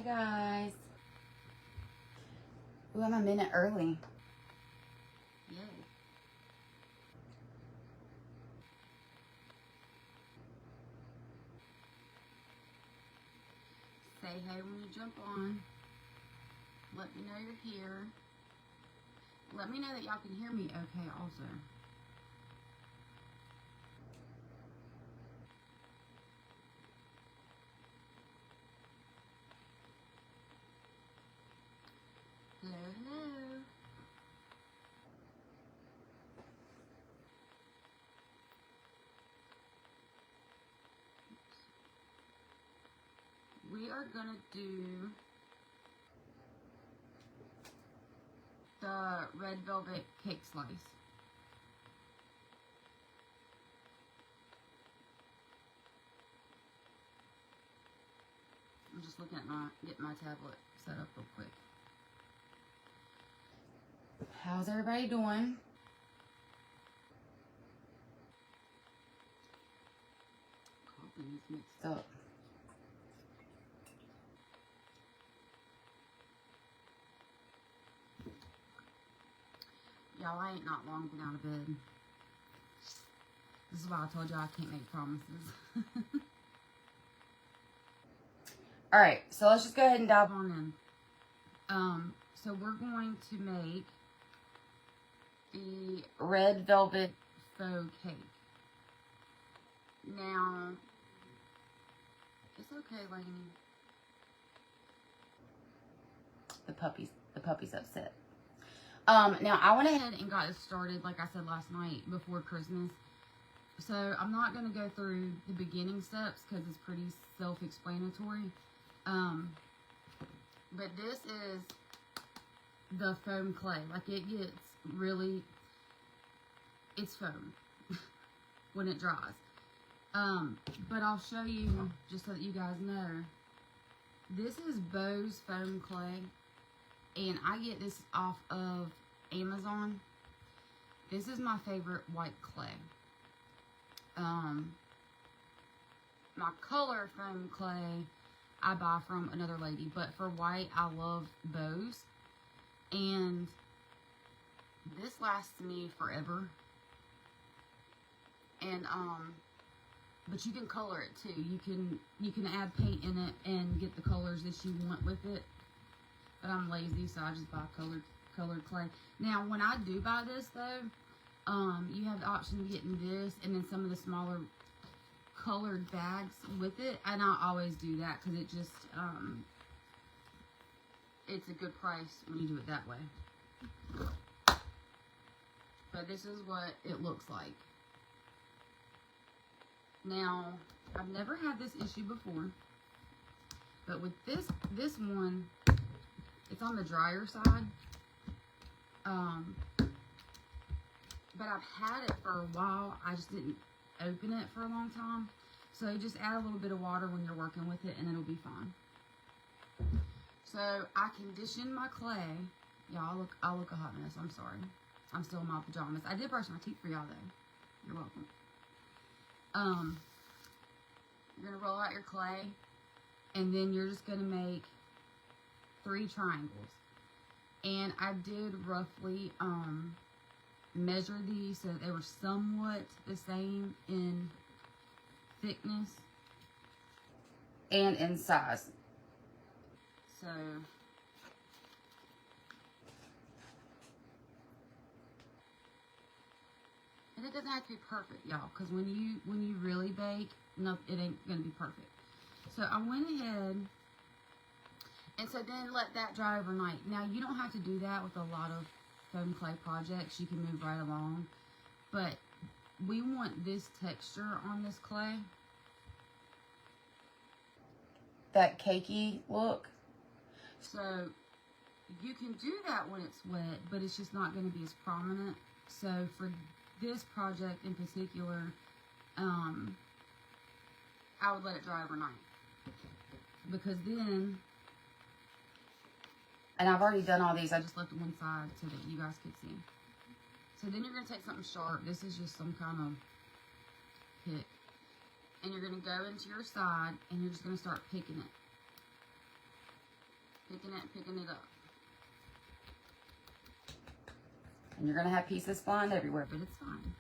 Hi guys. Ooh, I'm a minute early. Yay. Say hey when you jump on. Let me know you're here. Let me know that y'all can hear me okay also. Hello, hello. We are gonna do the red velvet cake slice. I'm just looking at getting my tablet set up real quick. How's everybody doing? Coffee is mixed up. Y'all, I ain't not long been out of bed. This is why I told you I can't make promises. Alright, so let's just go ahead and dive on in. So we're going to make the red velvet faux cake. Now, it's okay, Lainey. The puppy's upset. Now I went ahead and got this started, like I said last night, before Christmas. So I'm not going to go through the beginning steps because it's pretty self-explanatory. But this is the foam clay. Like, it gets really, it's foam when it dries. But I'll show you, just so that you guys know, this is Faux foam clay, and I get this off of Amazon. This is my favorite white clay. My color foam clay I buy from another lady, but for white I love Faux, and this lasts me forever. And but you can color it too. You can add paint in it and get the colors that you want with it. But I'm lazy, so I just buy colored clay. Now, when I do buy this though, you have the option of getting this and then some of the smaller colored bags with it, and I always do that because it just it's a good price when you do it that way. But this is what it looks like. Now, I've never had this issue before, but with this one, it's on the drier side. But I've had it for a while. I just didn't open it for a long time. So just add a little bit of water when you're working with it and it'll be fine. So I conditioned my clay. Y'all, I look a hot mess. I'm sorry. I'm still in my pajamas. I did brush my teeth for y'all though. You're welcome. You're gonna roll out your clay, and then you're just gonna make 3 triangles. And I did roughly measure these so they were somewhat the same in thickness and in size. So and it doesn't have to be perfect, y'all, because when you really bake, no, it ain't gonna be perfect. So I went ahead and so then let that dry overnight. Now you don't have to do that with a lot of foam clay projects. You can move right along, but we want this texture on this clay, that cakey look. So you can do that when it's wet, but it's just not going to be as prominent. So for this project in particular, I would let it dry overnight, because then, and I've already done all these, I just left one side so that you guys could see. So then you're going to take something sharp. This is just some kind of pick. And you're going to go into your side and you're just going to start picking it. picking it up. And you're going to have pieces flying everywhere, but it's fine.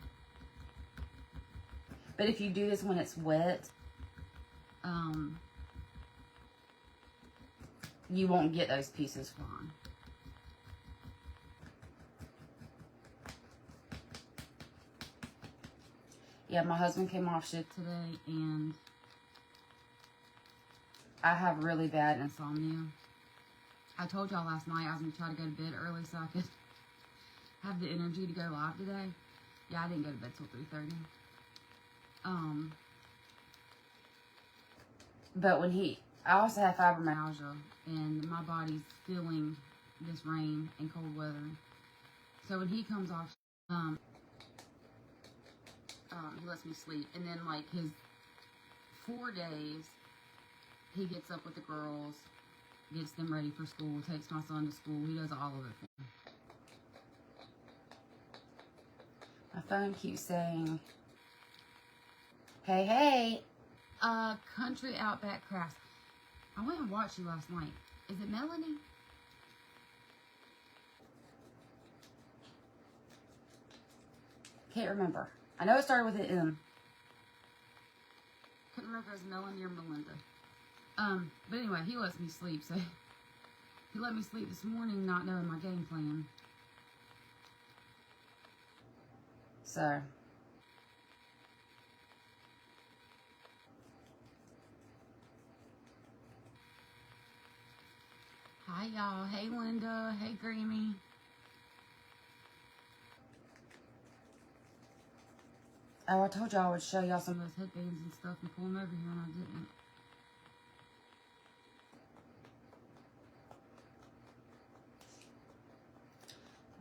But if you do this when it's wet, you won't get those pieces flying. Yeah, my husband came off shift today, and I have really bad insomnia. I told y'all last night I was going to try to go to bed early so I could have the energy to go live today. Yeah, I didn't go to bed till 3:30. But when I also have fibromyalgia, and my body's feeling this rain and cold weather. So when he comes off, he lets me sleep. And then, like, his 4 days, he gets up with the girls, gets them ready for school, takes my son to school. He does all of it for me. My phone keeps saying, hey, hey. Country Outback Crafts. I went and watched you last night. Is it Melanie? Can't remember. I know it started with an M. Couldn't remember if it was Melanie or Melinda. But anyway, he lets me sleep, so he let me sleep this morning not knowing my game plan. So hi y'all. Hey Linda. Hey Grammy. Oh, I told y'all I would show y'all some of those headbands and stuff and pull them over here, and I didn't.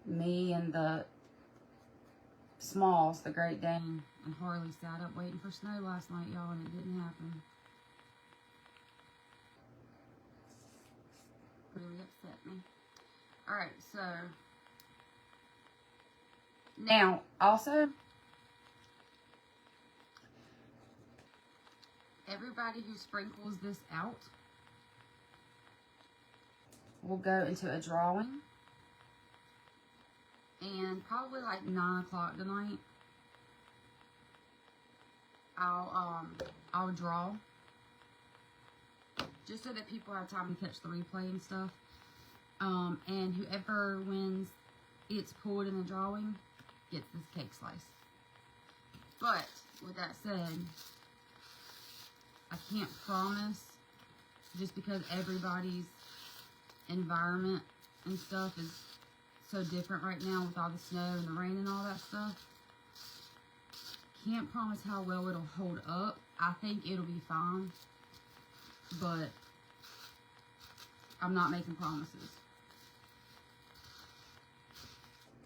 Me and the Smalls, the Great Dane, and Harley sat up waiting for snow last night, y'all, and it didn't happen. Really upset me. Alright, so now, also, everybody who sprinkles this out will go into a drawing. And probably like 9 o'clock tonight, I'll draw, just so that people have time to catch the replay and stuff. And whoever wins, it's pulled in the drawing, gets this cake slice. But with that said, I can't promise, just because everybody's environment and stuff is so different right now with all the snow and the rain and all that stuff. Can't promise how well it'll hold up. I think it'll be fine, but I'm not making promises.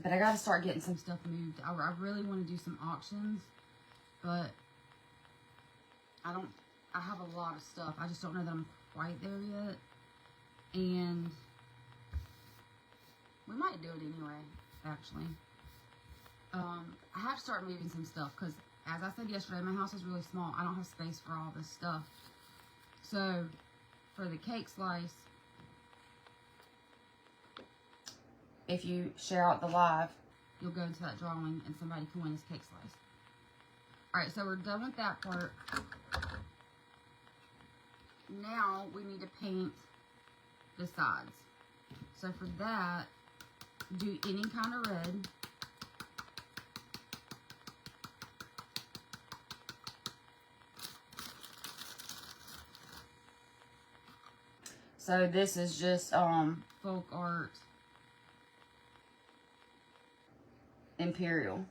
But I gotta start getting some stuff moved. I really want to do some auctions, but I have a lot of stuff. I just don't know that I'm quite there yet. And we might do it anyway, actually. I have to start moving some stuff because, as I said yesterday, my house is really small. I don't have space for all this stuff. So, for the cake slice, if you share out the live, you'll go into that drawing and somebody can win this cake slice. Alright, so we're done with that part. Now, we need to paint the sides. So, for that, do any kind of red. So this is just Folk Art Imperial.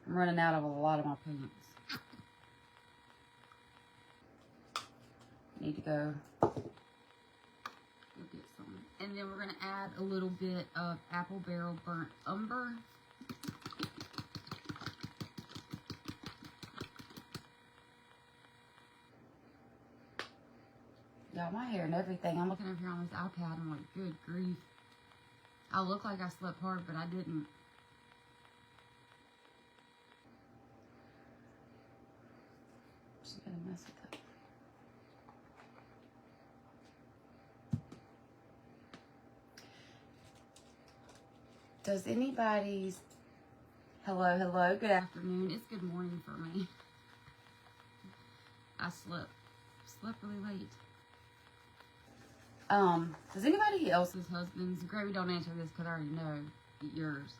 I'm running out of a lot of my paints. Need to go get some. And then we're going to add a little bit of Apple Barrel Burnt Umber. Y'all, my hair and everything. I'm looking over here on this iPad and I'm like, good grief. I look like I slept hard, but I didn't. Does anybody's... Hello, good afternoon. It's good morning for me. I slept really late. Does anybody else's husbands, Gravy, don't answer this because I already know yours,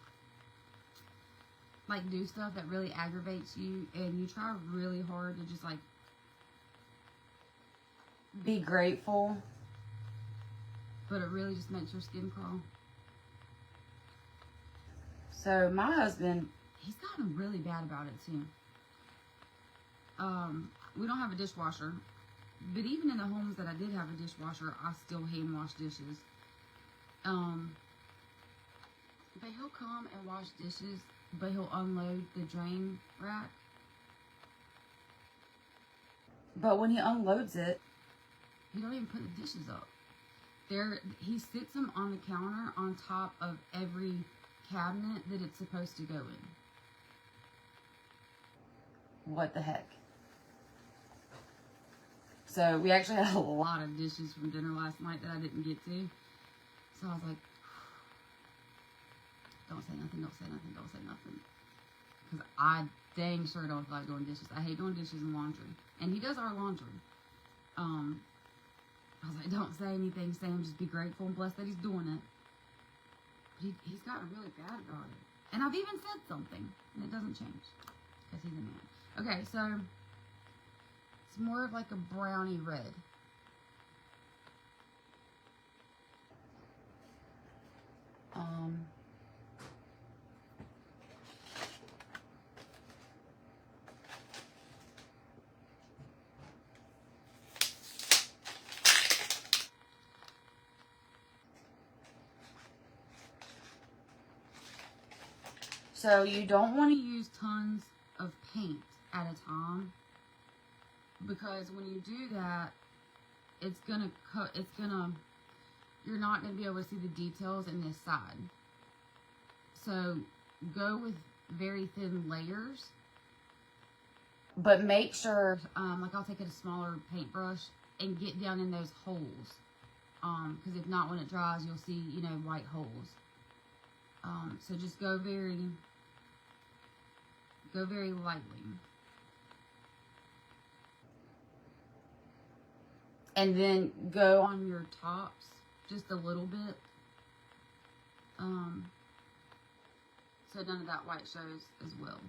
like do stuff that really aggravates you and you try really hard to just like be grateful, but it really just makes your skin crawl? So my husband, he's gotten really bad about it too. We don't have a dishwasher, but even in the homes that I did have a dishwasher, I still hand wash dishes. But he'll come and wash dishes, but he'll unload the drain rack. But when he unloads it, he don't even put the dishes up. He sits them on the counter on top of every cabinet that it's supposed to go in. What the heck? So we actually had a lot of dishes from dinner last night that I didn't get to. So I was like, don't say nothing, don't say nothing, don't say nothing. Because I dang sure don't like doing dishes. I hate doing dishes and laundry. And he does our laundry. I was like, don't say anything, say him, just be grateful and blessed that he's doing it. But he's gotten really bad about it. And I've even said something, and it doesn't change. Because he's a man. Okay, so it's more of like a brownie red. So you don't want to use tons of paint at a time, because when you do that, you're not going to be able to see the details in this side. So go with very thin layers, but make sure, like I'll take a smaller paintbrush and get down in those holes. Because if not, when it dries, you'll see, white holes. So just go very lightly. And then go on your tops just a little bit. So none of that white shows as well.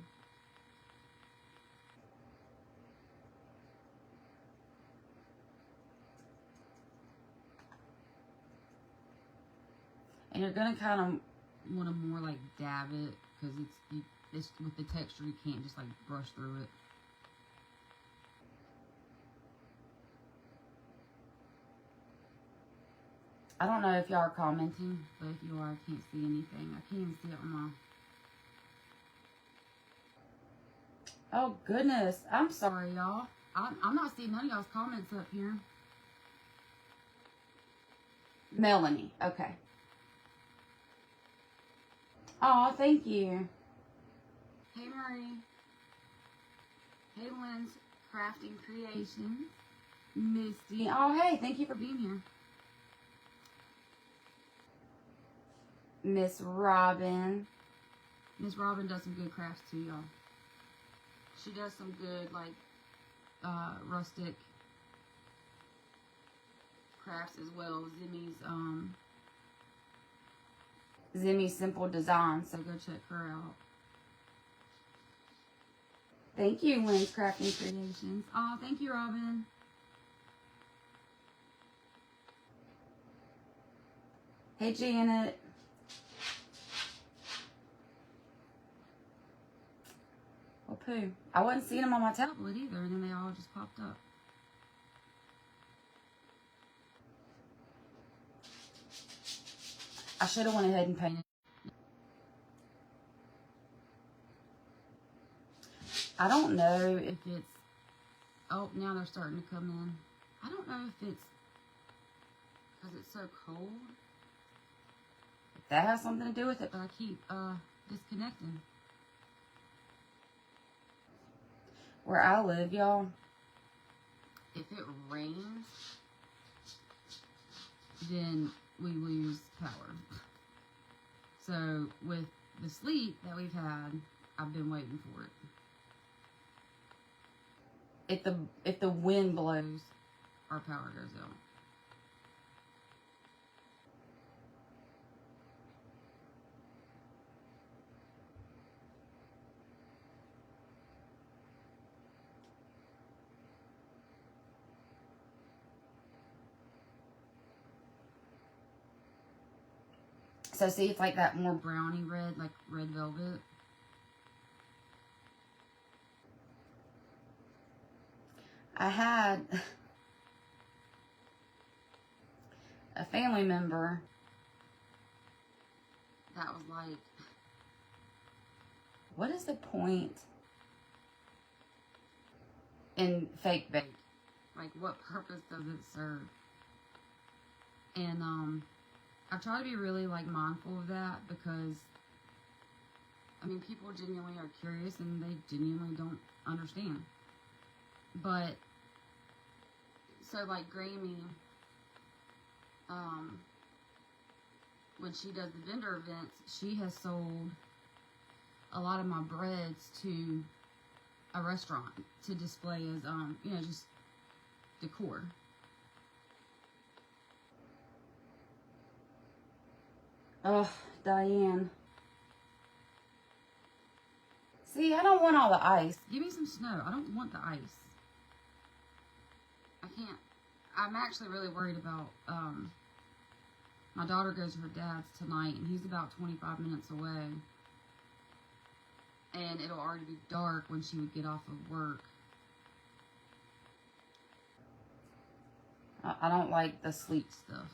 And you're going to kind of want to more like dab it, because it's with the texture, you can't just like brush through it. I don't know if y'all are commenting, but if you are, I can't see anything. I can't even see it on my... Oh, goodness. I'm sorry, y'all. I'm not seeing none of y'all's comments up here. Melanie. Okay. Oh, thank you. Hey, Marie. Hey, Lynn's Crafting Creations. Misty. Oh, hey. Thank you for being here. Miss Robin. Miss Robin does some good crafts too, y'all. She does some good, like, rustic crafts as well. Zimmy's Simple Design, so go check her out. Thank you, Lynn's Crafting Creations. Oh, thank you, Robin. Hey, Janet. Well, poo. I wasn't seeing them on my tablet either, and then they all just popped up. I should have went ahead and painted. I don't know if it's... Oh, now they're starting to come in. I don't know if it's because it's so cold. If that has something to do with it, but I keep disconnecting. Where I live, y'all, if it rains, then we lose power. So with the sleet that we've had, I've been waiting for it. If the wind blows, our power goes out. So see, it's like that more browny red, like red velvet. I had a family member that was like, what is the point in fake bake? Like, what purpose does it serve? And I try to be really like mindful of that, because I mean, people genuinely are curious and they genuinely don't understand. But so like Grammy, when she does the vendor events, she has sold a lot of my breads to a restaurant to display as you know, just decor. Oh, Diane. See, I don't want all the ice. Give me some snow. I don't want the ice. I can't. I'm actually really worried about, my daughter goes to her dad's tonight, and he's about 25 minutes away. And it'll already be dark when she would get off of work. I don't like the sleep stuff.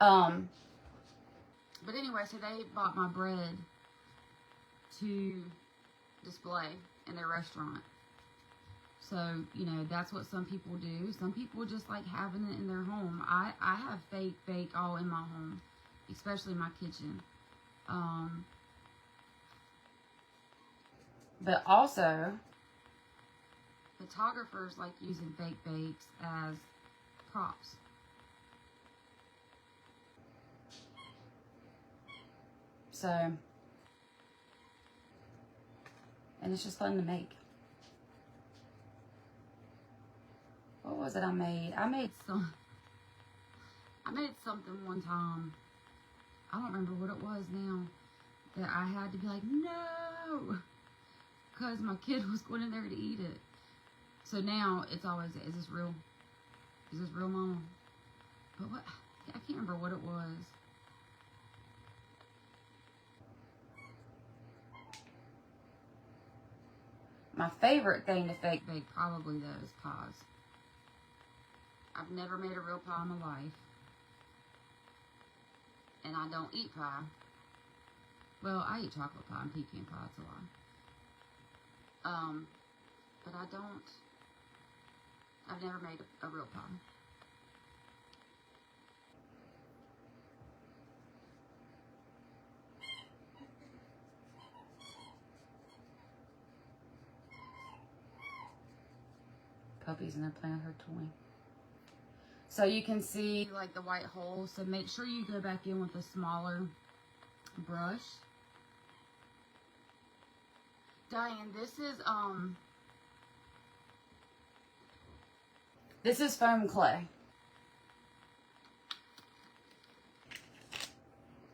But anyway, so they bought my bread to display in their restaurant. So, you know, that's what some people do. Some people just like having it in their home. I have fake bake all in my home, especially my kitchen. But also, photographers like using fake bakes as props. So, and it's just fun to make. What was it I made? I made something one time. I don't remember what it was now. That I had to be like, no, because my kid was going in there to eat it. So now it's always, is this real? Is this real, Mama? But what? I can't remember what it was. My favorite thing to fake bake probably though is pies. I've never made a real pie in my life. And I don't eat pie. Well, I eat chocolate pie and pecan pie, it's a lie. But I've never made a real pie. Puppy's in there playing with her toy. So you can see like the white hole. So make sure you go back in with a smaller brush. Diane, this is foam clay.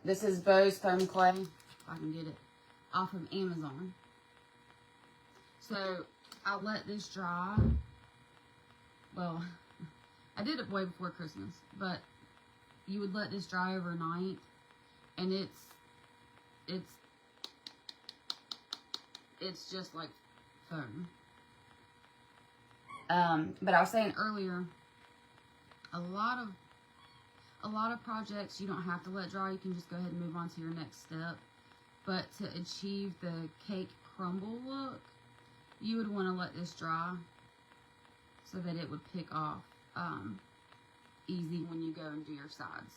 This is Faux foam clay. If I can get it off of Amazon. So I'll let this dry. Well, I did it way before Christmas, but you would let this dry overnight, and it's just like foam. But I was saying earlier, a lot of projects you don't have to let dry. You can just go ahead and move on to your next step. But to achieve the cake crumble look, you would want to let this dry so that it would pick off easy when you go and do your sides.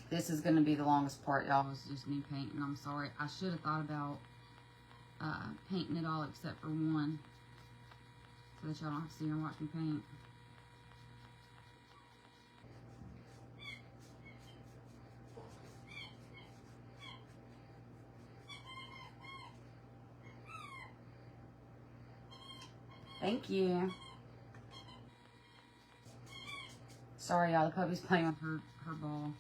This is going to be the longest part, y'all. It's just me painting. I'm sorry. I should have thought about painting it all except for one, so that y'all don't have to see her watch me paint. Thank you. Sorry, y'all. The puppy's playing with her ball.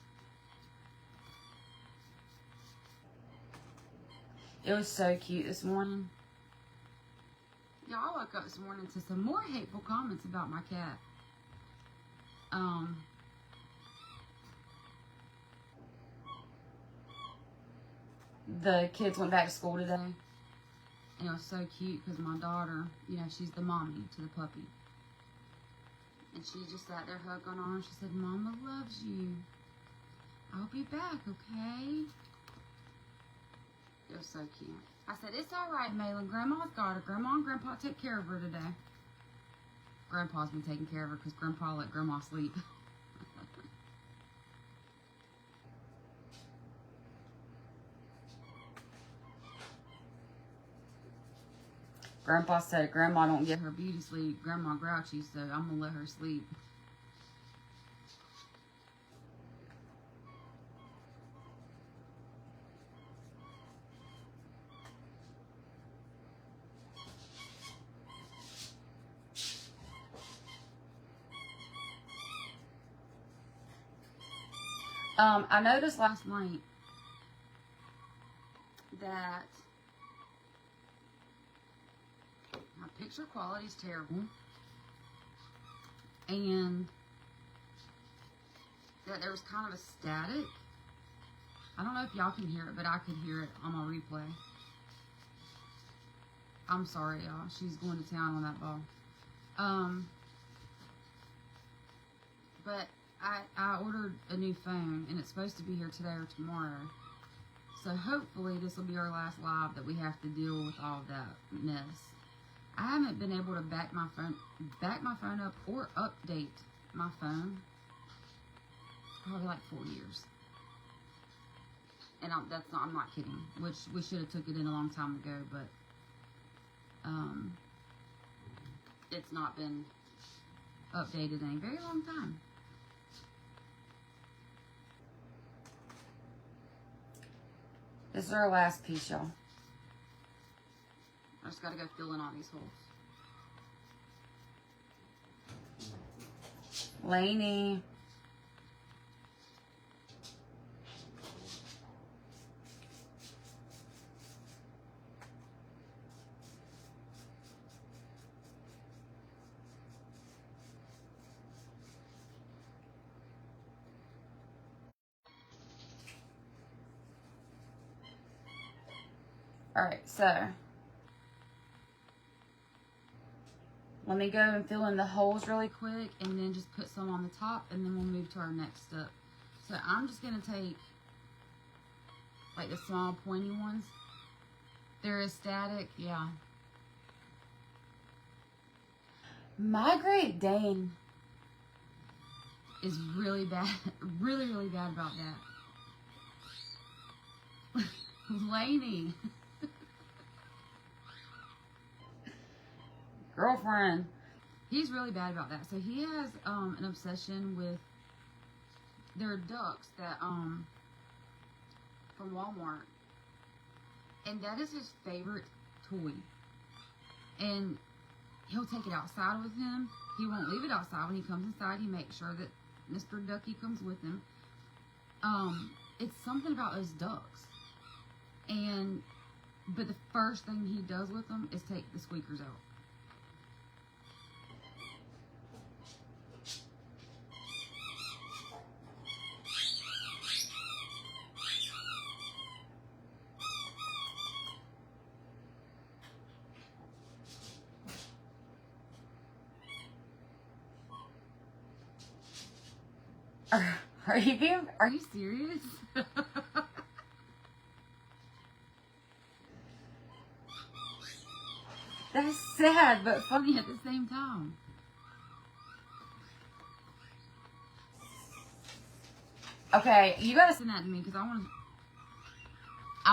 It was so cute this morning. Y'all, I woke up this morning to some more hateful comments about my cat. The kids went back to school today. And it was so cute because my daughter, you know, she's the mommy to the puppy. And she just sat there hugging on her. She said, Mama loves you. I'll be back, okay? It was so cute. I said, it's all right, Malin. Grandma's got her. Grandma and Grandpa take care of her today. Grandpa's been taking care of her because Grandpa let Grandma sleep. Grandpa said Grandma don't get her beauty sleep. Grandma grouchy, so I'm going to let her sleep. I noticed last night that my picture quality is terrible, and that there was kind of a static. I don't know if y'all can hear it, but I could hear it on my replay. I'm sorry, y'all. She's going to town on that ball. But I ordered a new phone, and it's supposed to be here today or tomorrow. So hopefully this will be our last live that we have to deal with all of that mess. I haven't been able to back my phone up or update my phone probably like 4 years. And I'm not kidding. Which we should have took it in a long time ago, but it's not been updated in a very long time. This is our last piece, y'all. I just gotta go fill in all these holes. Lainey. Alright, so let me go and fill in the holes really quick and then just put some on the top, and then we'll move to our next step. So I'm just going to take like the small pointy ones. There is static, yeah. My Great Dane is really bad, really, really bad about that. Lainey. Girlfriend. He's really bad about that. So he has an obsession with, there are ducks that from Walmart, and that is his favorite toy. And he'll take it outside with him. He won't leave it outside. When he comes inside, he makes sure that Mr. Ducky comes with him. It's something about those ducks. But the first thing he does with them is take the squeakers out. Are you serious? That's sad, but funny at the same time. Okay, you gotta send that to me because I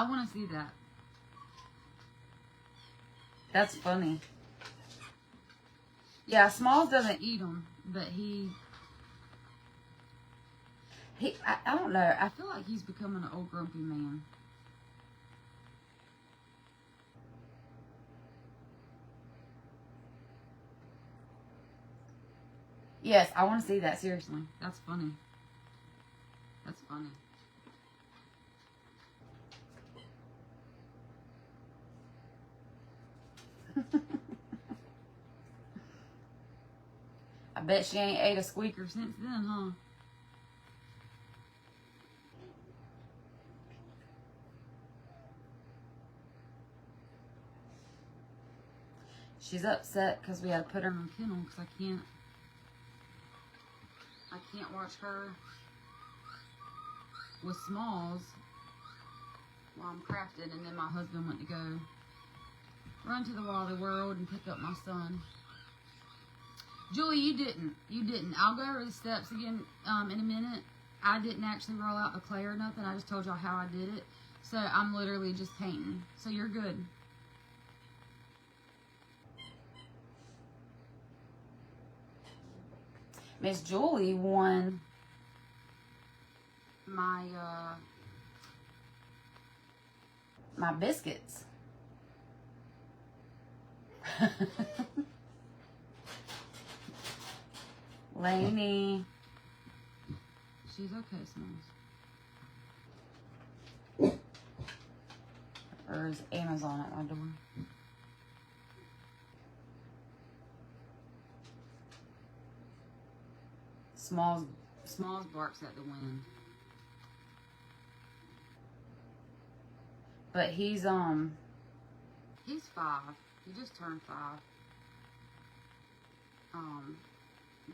want to see that. That's funny. Yeah, Smalls doesn't eat them, but I don't know. I feel like he's becoming an old grumpy man. Yes, I want to see that, seriously. That's funny. That's funny. I bet she ain't ate a squeaker since then, huh? She's upset because we had to put her in a kennel because I can't watch her with Smalls while I'm crafting, and then my husband went to go run to the Wally World and pick up my son. Julie, you didn't. I'll go over the steps again in a minute. I didn't actually roll out the clay or nothing. I just told y'all how I did it. So I'm literally just painting. So you're good. Miss Julie won my my biscuits. Lainey. She's okay, Smalls. Or is Amazon at my door? Smalls barks at the wind. But he's 5. He just turned 5.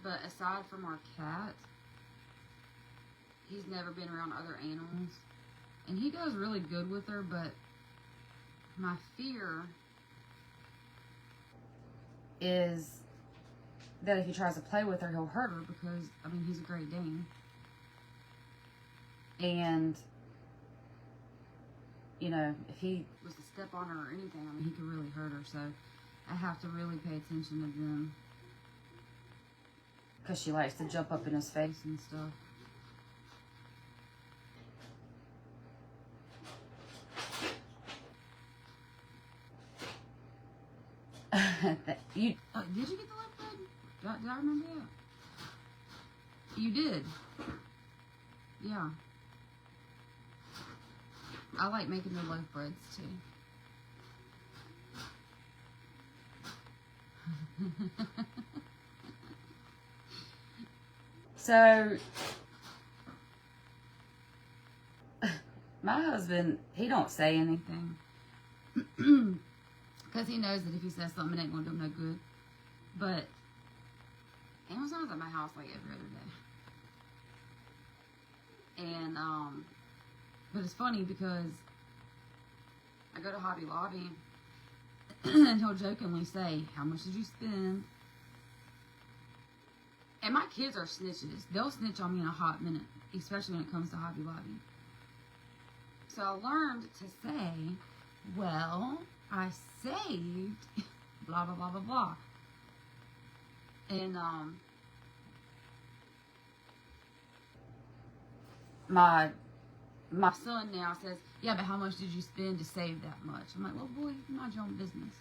But aside from our cat, he's never been around other animals. And he does really good with her, but my fear is that if he tries to play with her, he'll hurt her because, I mean, he's a Great Dane. And, you know, if he was to step on her or anything, I mean, he could really hurt her. So I have to really pay attention to them. Because she likes to jump up in his face and stuff. Did you get the loaf bread? Did I remember that? You did. Yeah. I like making the loaf breads too. So, my husband, he don't say anything. Because he knows that if he says something, it ain't going to do him no good. But Amazon's at my house like every other day. And, but it's funny because I go to Hobby Lobby and he'll jokingly say, how much did you spend? And my kids are snitches. They'll snitch on me in a hot minute, especially when it comes to Hobby Lobby. So I learned to say, well, I saved blah, blah, blah, blah, blah. And, my son now says, yeah, but how much did you spend to save that much? I'm like, well, boy, mind your own business.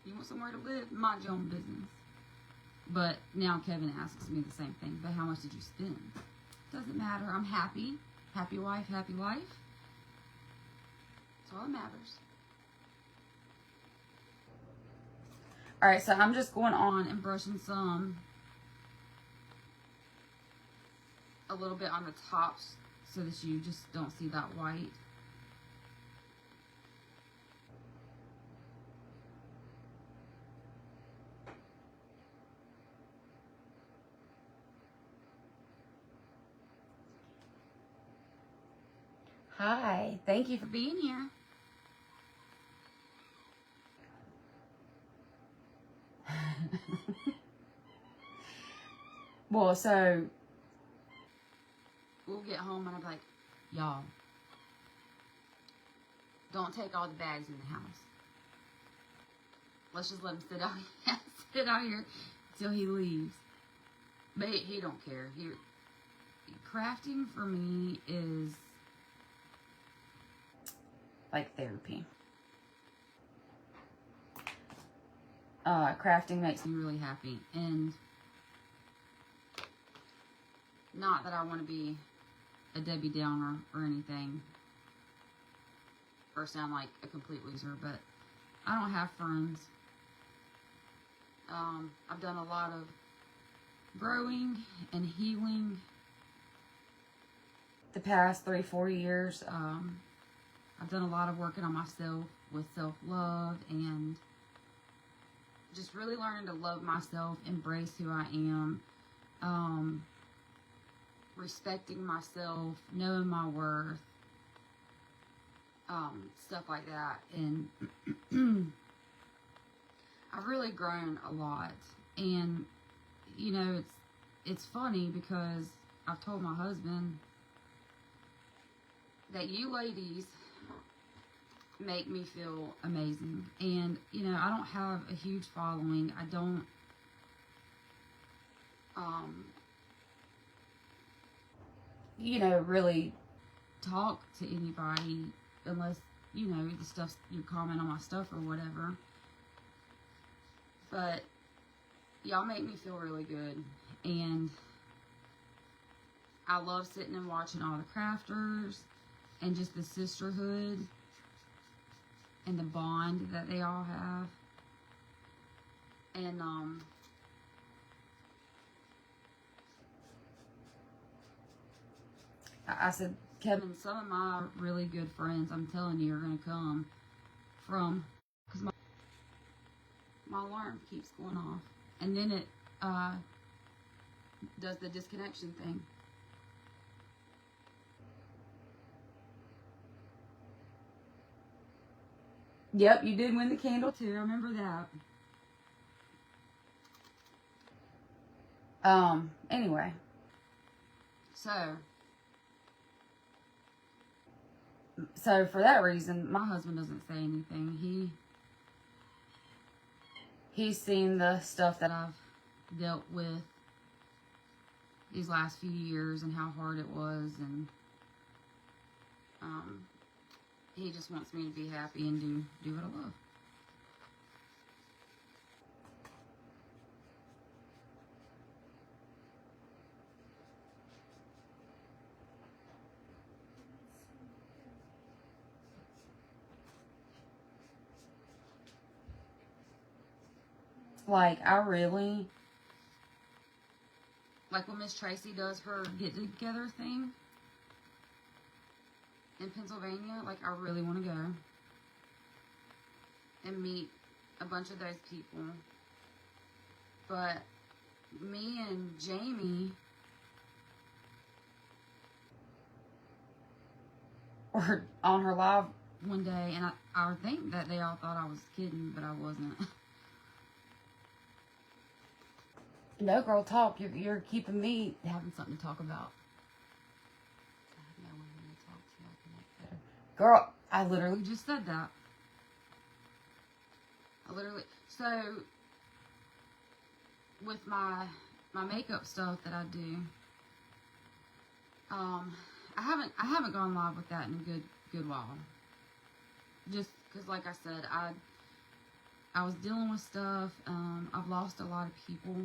You want somewhere to live? Mind your own business. But now Kevin asks me the same thing. But how much did you spend? Doesn't matter. I'm happy. Happy wife, happy life. That's all that matters. Alright, so I'm just going on and brushing a little bit on the tops so that you just don't see that white. Hi, thank you for being here. Well, so get home and I'd be like, y'all, don't take all the bags in the house. Let's just let him sit out here till he leaves. But he don't care. Crafting for me is like therapy. Crafting makes me really happy, and not that I want to be a Debbie Downer or anything, or sound like a complete loser, but I don't have friends. I've done a lot of growing and healing the past 3-4 years. I've done a lot of working on myself with self-love and just really learning to love myself, embrace who I am, respecting myself, knowing my worth, stuff like that. And I've really grown a lot. And, you know, it's funny because I've told my husband that you ladies make me feel amazing. And, you know, I don't have a huge following. I don't, you know, really talk to anybody unless, you know, the stuff, you comment on my stuff or whatever. But y'all make me feel really good. And I love sitting and watching all the crafters and just the sisterhood and the bond that they all have. And I said, Kevin, some of my really good friends, I'm telling you, are going to come from, because my alarm keeps going off. And then it does the disconnection thing. Yep, you did win the candle too. I remember that. Anyway. So for that reason, my husband doesn't say anything. He's seen the stuff that I've dealt with these last few years and how hard it was, and he just wants me to be happy and do what I love. Like, I really, like when Miss Tracy does her get-together thing in Pennsylvania, like, I really want to go and meet a bunch of those people. But me and Jamie were on her live one day, and I think that they all thought I was kidding, but I wasn't. No, girl, talk. You're keeping me having something to talk about. I have no one to talk to. I can make better. Girl, I literally just said that. So, with my makeup stuff that I do, I haven't gone live with that in a good while. Just because, like I said, I was dealing with stuff. I've lost a lot of people.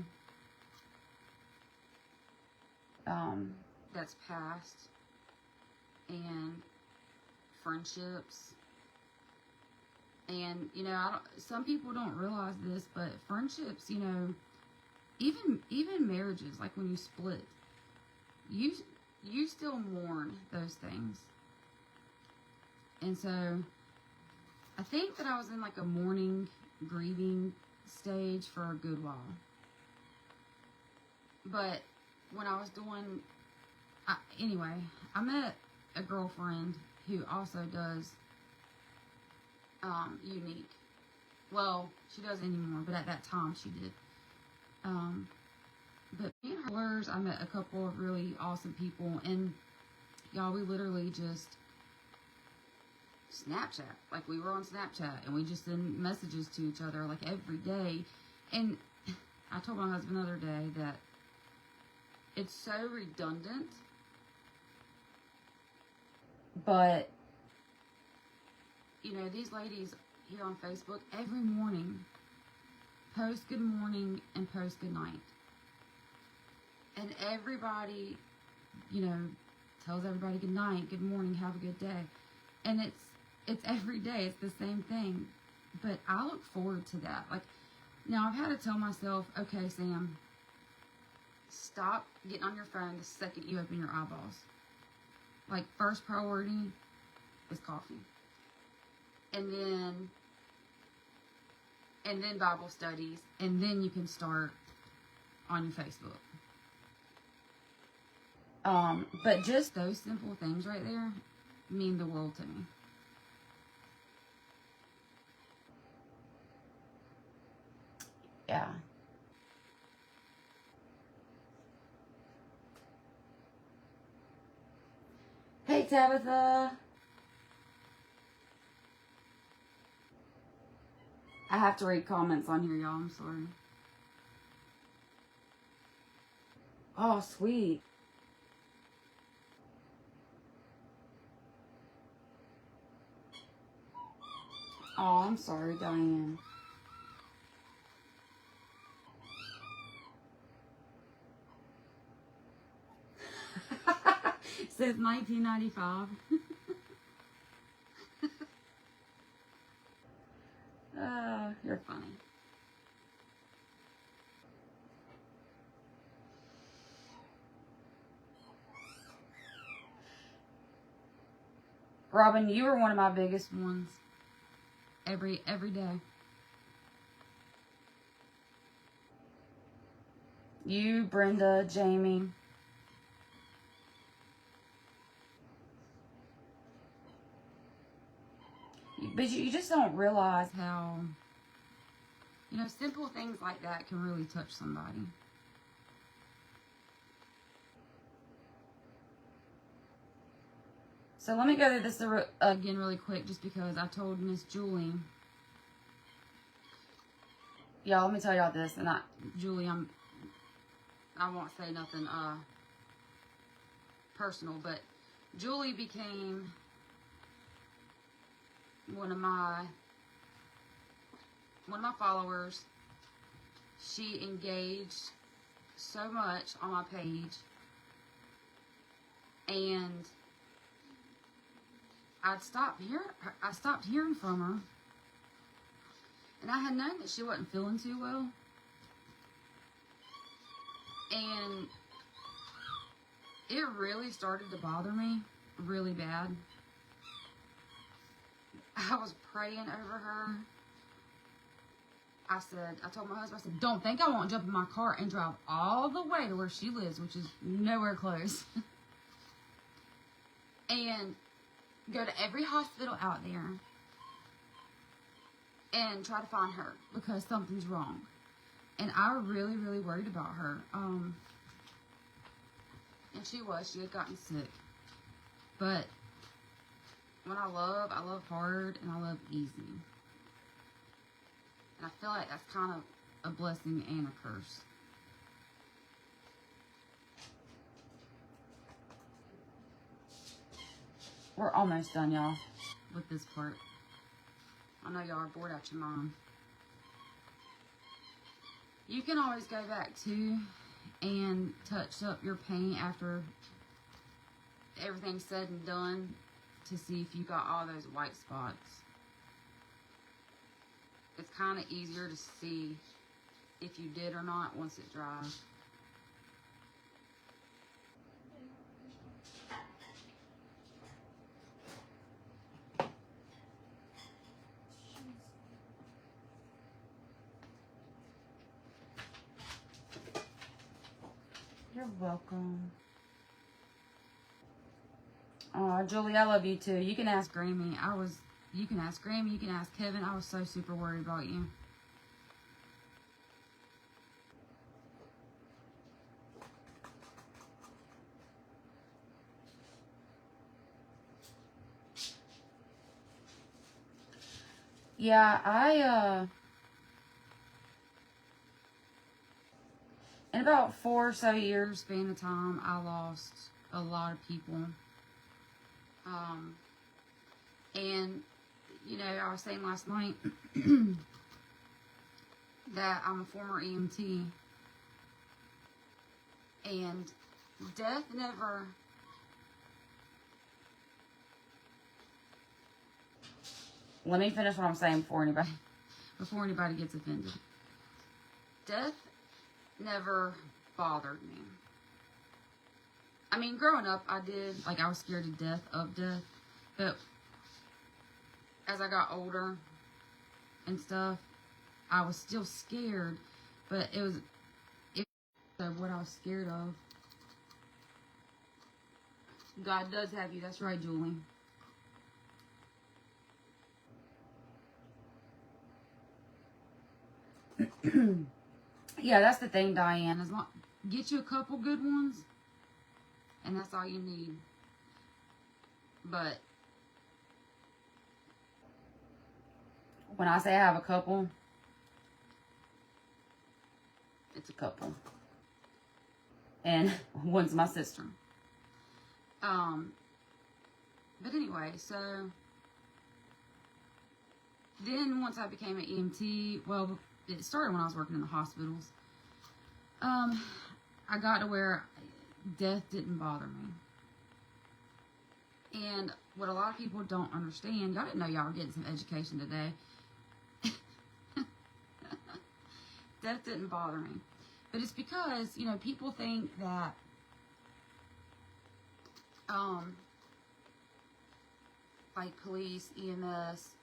That's past, and friendships, and you know, some people don't realize this, but friendships, you know, even marriages, like when you split, you still mourn those things. And so I think that I was in like a mourning, grieving stage for a good while. But when I was doing, anyway, I met a girlfriend who also does unique. Well, she doesn't anymore, but at that time she did. But me and her, I met a couple of really awesome people, and y'all, we literally just Snapchat. Like, we were on Snapchat, and we just send messages to each other, like, every day. And I told my husband the other day that it's so redundant, but, you know, these ladies here on Facebook, every morning, post good morning and post good night. And everybody, you know, tells everybody good night, good morning, have a good day. And it's every day, it's the same thing. But I look forward to that. Like, now I've had to tell myself, okay, Sam, stop getting on your phone the second you open your eyeballs. Like, first priority is coffee. And then Bible studies, and then you can start on your Facebook. But just those simple things right there mean the world to me. Yeah. Hey, Tabitha. I have to read comments on here, y'all. I'm sorry. Oh, sweet. Oh, I'm sorry, Diane. Since 1995. You're funny. Robin, you were one of my biggest ones. Every day. You, Brenda, Jamie. But you just don't realize how, you know, simple things like that can really touch somebody. So let me go through this again really quick, just because I told Miss Julie. Y'all, let me tell y'all this, and Julie, I won't say nothing personal, but Julie became one of my followers. She engaged so much on my page, and I stopped hearing from her, and I had known that she wasn't feeling too well, and it really started to bother me really bad. I was praying over her. I told my husband, I said, don't think I won't jump in my car and drive all the way to where she lives, which is nowhere close, and go to every hospital out there and try to find her because something's wrong. And I really, really worried about her. And she had gotten sick. But when I love hard and I love easy. And I feel like that's kind of a blessing and a curse. We're almost done, y'all, with this part. I know y'all are bored out your mind. You can always go back to and touch up your paint after everything's said and done to see if you got all those white spots. It's kind of easier to see if you did or not once it dries. You're welcome. Oh, Julie, I love you too. You can ask Grammy. You can ask Grammy, you can ask Kevin. I was so super worried about you. Yeah, in about 4 or so years span of time, I lost a lot of people. And, you know, I was saying last night that I'm a former EMT, and death never... Let me finish what I'm saying before anybody gets offended. Death never bothered me. I mean, growing up, I was scared to death of death, but as I got older and stuff, I was still scared, but it was what I was scared of. God does have you. That's right, Julie. Yeah, that's the thing, Diane. Get you a couple good ones, and that's all you need. But when I say I have a couple, it's a couple. And one's my sister. But anyway, so then once I became an EMT, well, it started when I was working in the hospitals. I got to where death didn't bother me. And what a lot of people don't understand, y'all didn't know y'all were getting some education today. Death didn't bother me. But it's because, you know, people think that, like police, EMS,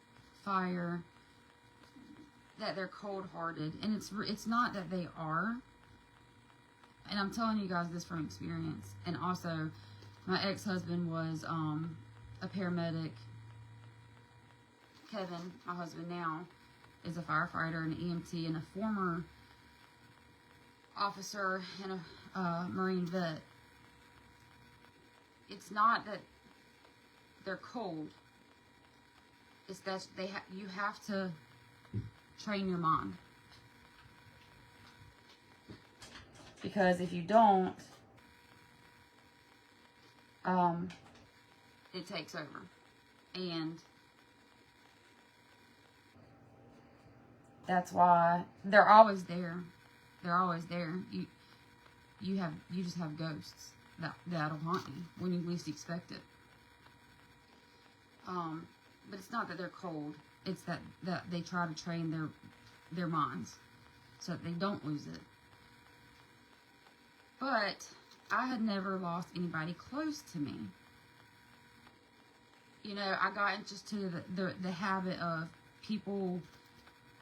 fire, that they're cold-hearted. And it's not that they are. And I'm telling you guys this from experience. And also, my ex-husband was a paramedic. Kevin, my husband now, is a firefighter and an EMT and a former officer and a Marine vet. It's not that they're cold. It's that you have to train your mind. Because if you don't, it takes over. And that's why they're always there. They're always there. You just have ghosts that'll haunt you when you least expect it. But it's not that they're cold. It's that they try to train their minds so that they don't lose it. But I had never lost anybody close to me. You know, I got into the habit of people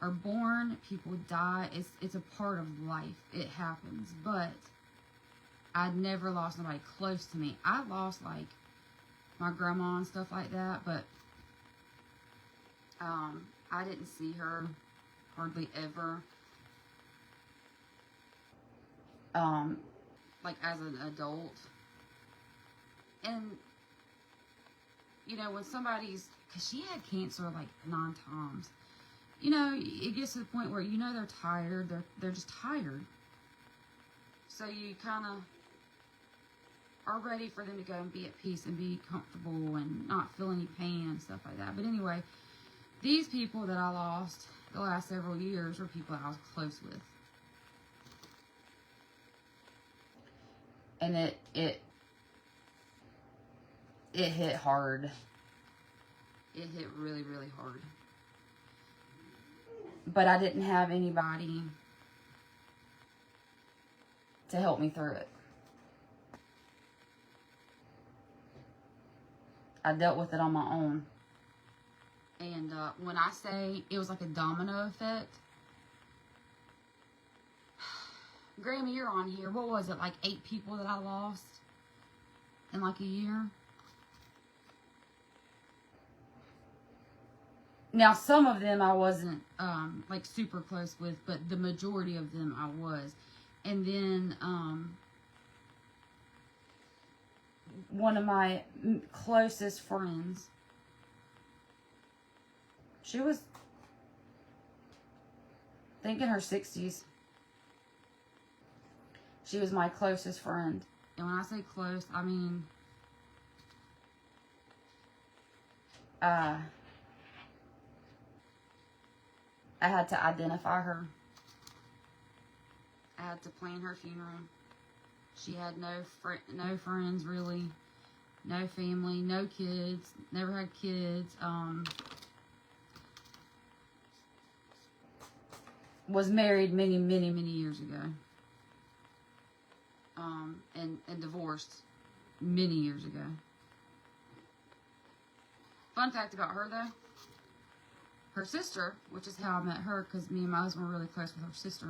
are born, people die. It's a part of life. It happens. But I'd never lost somebody close to me. I lost, like, my grandma and stuff like that, but I didn't see her hardly ever. Like, as an adult. And, you know, when somebody's, because she had cancer, like, 9 times. You know, it gets to the point where, you know, they're tired. They're just tired. So you kind of are ready for them to go and be at peace and be comfortable and not feel any pain and stuff like that. But anyway, these people that I lost the last several years were people that I was close with. And it hit hard. It hit really, really hard. But I didn't have anybody to help me through it. I dealt with it on my own. And when I say it was like a domino effect, Grammy, you're on here. What was it, like 8 people that I lost in like a year? Now, some of them I wasn't, like, super close with, but the majority of them I was. And then, one of my closest friends, she was think in her 60s. She was my closest friend. And when I say close, I mean, I had to identify her. I had to plan her funeral. She had no friends, really. No family, no kids. Never had kids. Was married many years ago. And divorced many years ago. Fun fact about her, though. Her sister, which is how I met her, because me and my husband were really close with her sister,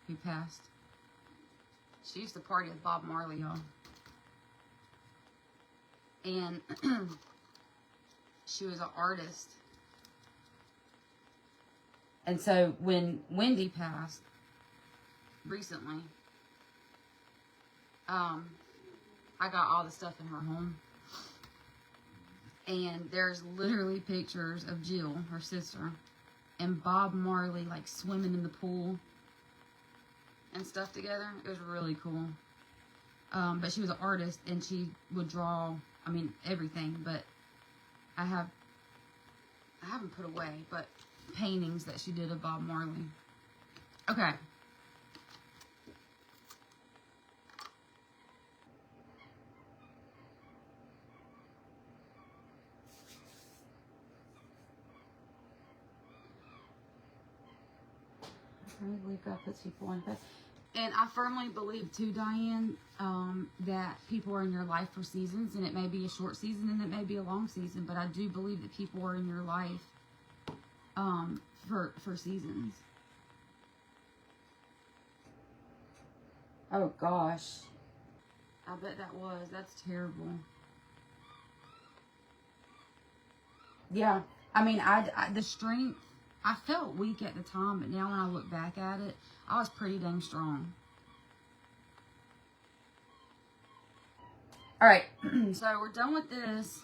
who passed. She used to party with Bob Marley, y'all. And she was an artist. And so when Wendy passed recently, I got all the stuff in her home. And there's literally pictures of Jill, her sister, and Bob Marley, like, swimming in the pool and stuff together. It was really cool. But she was an artist, and she would draw, I mean, everything. But I haven't put away, but paintings that she did of Bob Marley. Okay. We've got to put people on. And I firmly believe too, Diane, that people are in your life for seasons, and it may be a short season and it may be a long season, but I do believe that people are in your life for seasons. Oh gosh. I bet that was. That's terrible. Yeah. I mean, the strength, I felt weak at the time, but now when I look back at it, I was pretty dang strong. Alright, so we're done with this.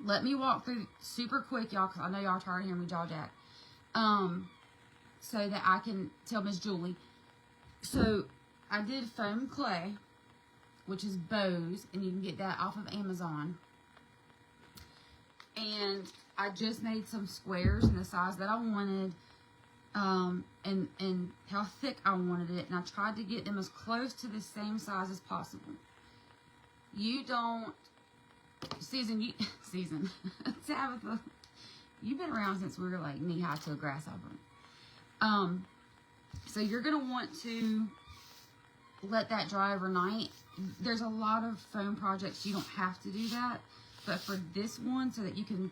Let me walk through super quick, y'all, because I know y'all are tired of hearing me jaw jack. So that I can tell Miss Julie. So, I did foam clay, which is bows, and you can get that off of Amazon. And I just made some squares in the size that I wanted, and how thick I wanted it, and I tried to get them as close to the same size as possible. You don't, Tabitha, you've been around since we were like knee-high to a grasshopper. So you're going to want to let that dry overnight. There's a lot of foam projects you don't have to do that, but for this one, so that you can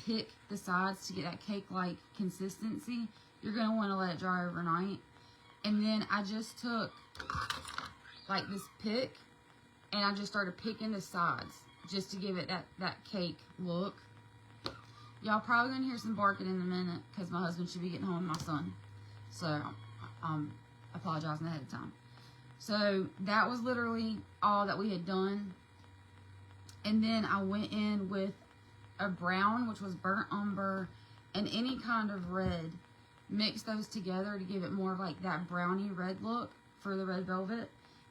pick the sides to get that cake-like consistency, you're going to want to let it dry overnight. And then I just took like this pick, and I just started picking the sides just to give it that cake look. Y'all probably going to hear some barking in a minute because my husband should be getting home with my son. So, I'm apologizing ahead of time. So, that was literally all that we had done. And then I went in with a brown, which was burnt umber, and any kind of red. Mixed those together to give it more of like that brownie red look for the red velvet,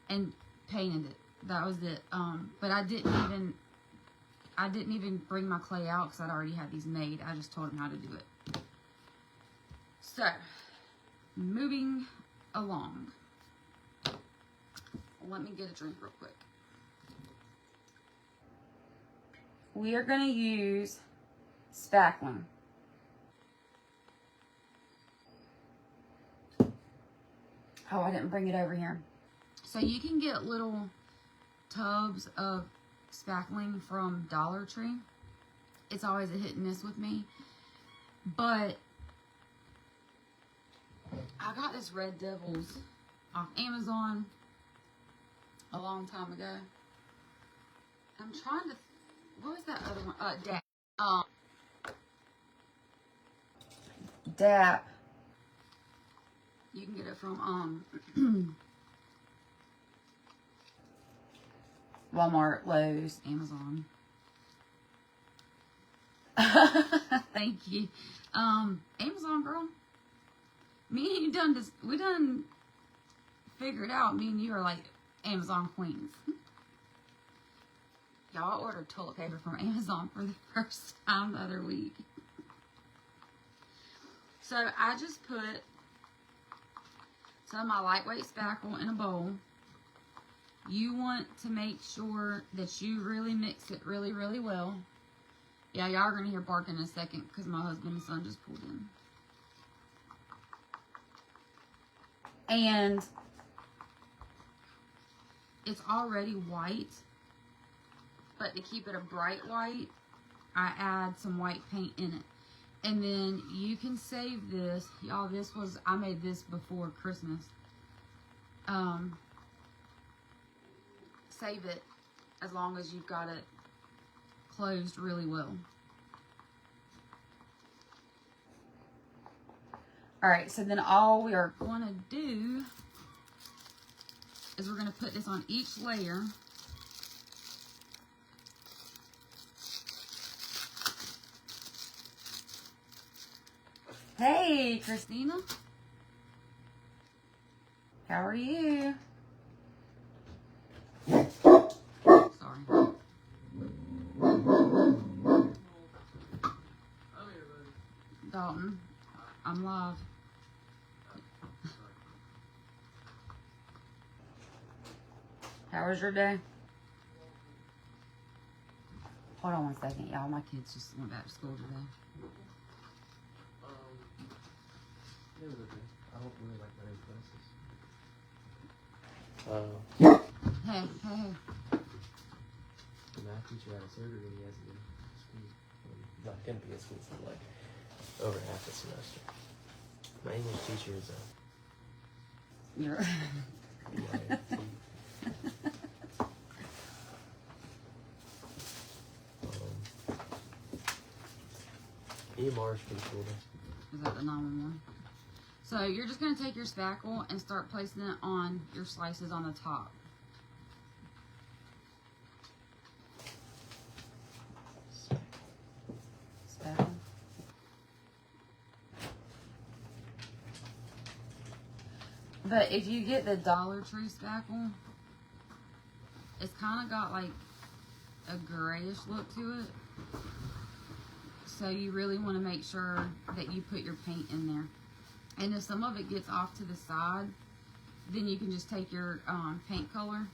and painted it. That was it. But I didn't even bring my clay out because I'd already had these made. I just told him how to do it. So, moving along. Let me get a drink real quick. We are going to use spackling. Oh, I didn't bring it over here. So you can get little tubs of spackling from Dollar Tree. It's always a hit and miss with me. But I got this Red Devils off Amazon a long time ago. I'm trying to... What was that other one? DAP. DAP. You can get it from Walmart, Lowe's, Amazon. Thank you. Amazon, girl. Me and you done this. We done figured out. Me and you are like Amazon queens. Y'all ordered toilet paper from Amazon for the first time the other week. So I just put some of my lightweight spackle in a bowl. You want to make sure that you really mix it really, really well. Yeah, y'all are going to hear barking in a second because my husband and son just pulled in. And it's already white, but to keep it a bright white, I add some white paint in it. And then you can save this. Y'all, I made this before Christmas. Save it as long as you've got it closed really well. Alright, so then all we are going to do is we're going to put this on each layer. Hey, Christina. How are you? Sorry. Dalton, I'm live. How was your day? Hold on one second, y'all. My kids just went back to school today. It was okay. I don't really like my new classes. Hey. The math teacher had a surgery and he has to be in school. Well, he's not going to be in school for like over half the semester. My English teacher is You're EIT. EMR is pretty cool though. Is that the 911? So you're just going to take your spackle and start placing it on your slices on the top. Spackle. But if you get the Dollar Tree spackle, it's kind of got like a grayish look to it. So you really want to make sure that you put your paint in there. And if some of it gets off to the side, then you can just take your paint color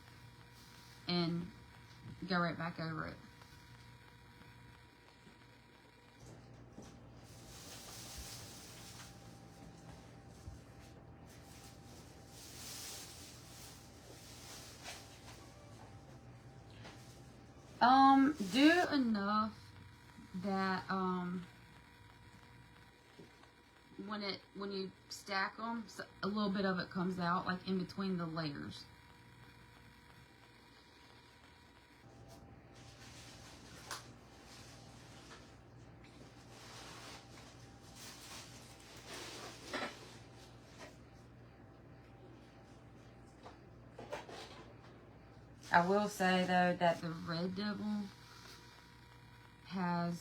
and go right back over it. Do enough that when you stack them, so a little bit of it comes out like in between the layers. I will say though that the Red Devil has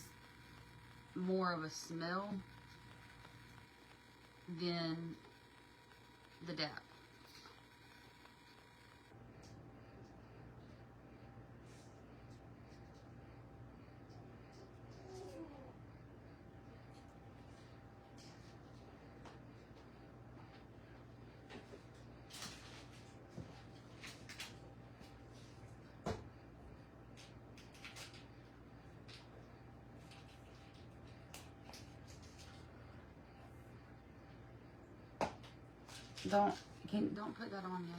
more of a smell than the DAP. Don't put that on yet.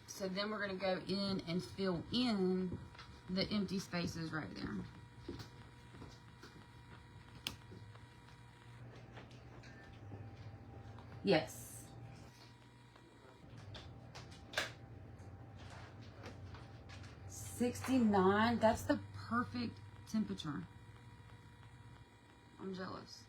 So then we're going to go in and fill in the empty spaces right there. Yes. $69, that's the perfect temperature. I'm jealous.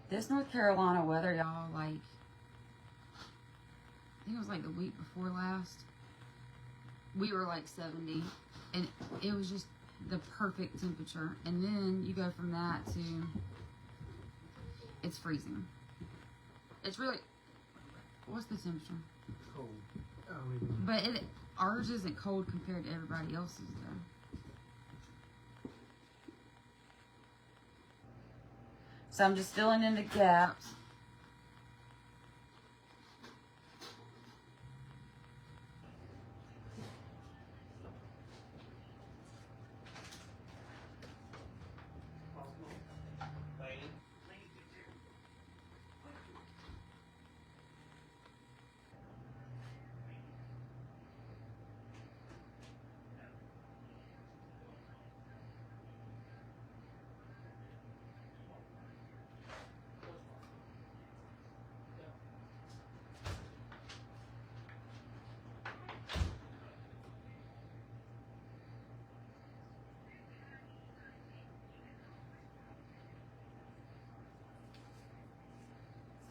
This North Carolina weather, y'all, like, I think it was like the week before last. We were like 70, and it was just the perfect temperature. And then you go from that to it's freezing. It's really, what's the temperature? Cold. I don't even know. But ours isn't cold compared to everybody else's though. So I'm just filling in the gaps.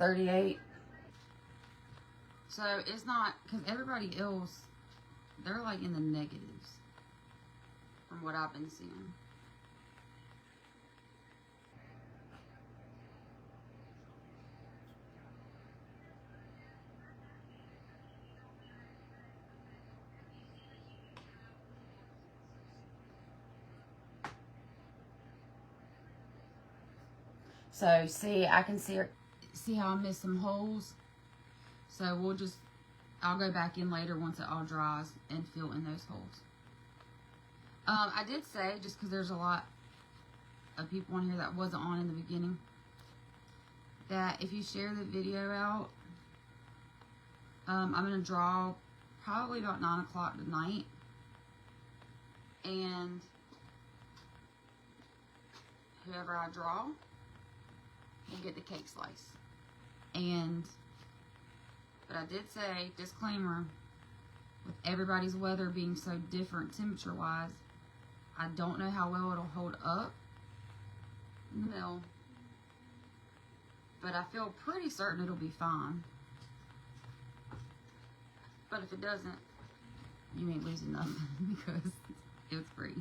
$38. So it's not, because everybody else, they're like in the negatives from what I've been seeing. So see, I can see how I missed some holes. So I'll go back in later once it all dries and fill in those holes. I did say, just because there's a lot of people on here that wasn't on in the beginning, that if you share the video out, I'm going to draw probably about 9 o'clock tonight. And whoever I draw will get the cake slice. But I did say, disclaimer, with everybody's weather being so different temperature-wise, I don't know how well it'll hold up in the mill. But I feel pretty certain it'll be fine. But if it doesn't, you ain't losing nothing because it's free.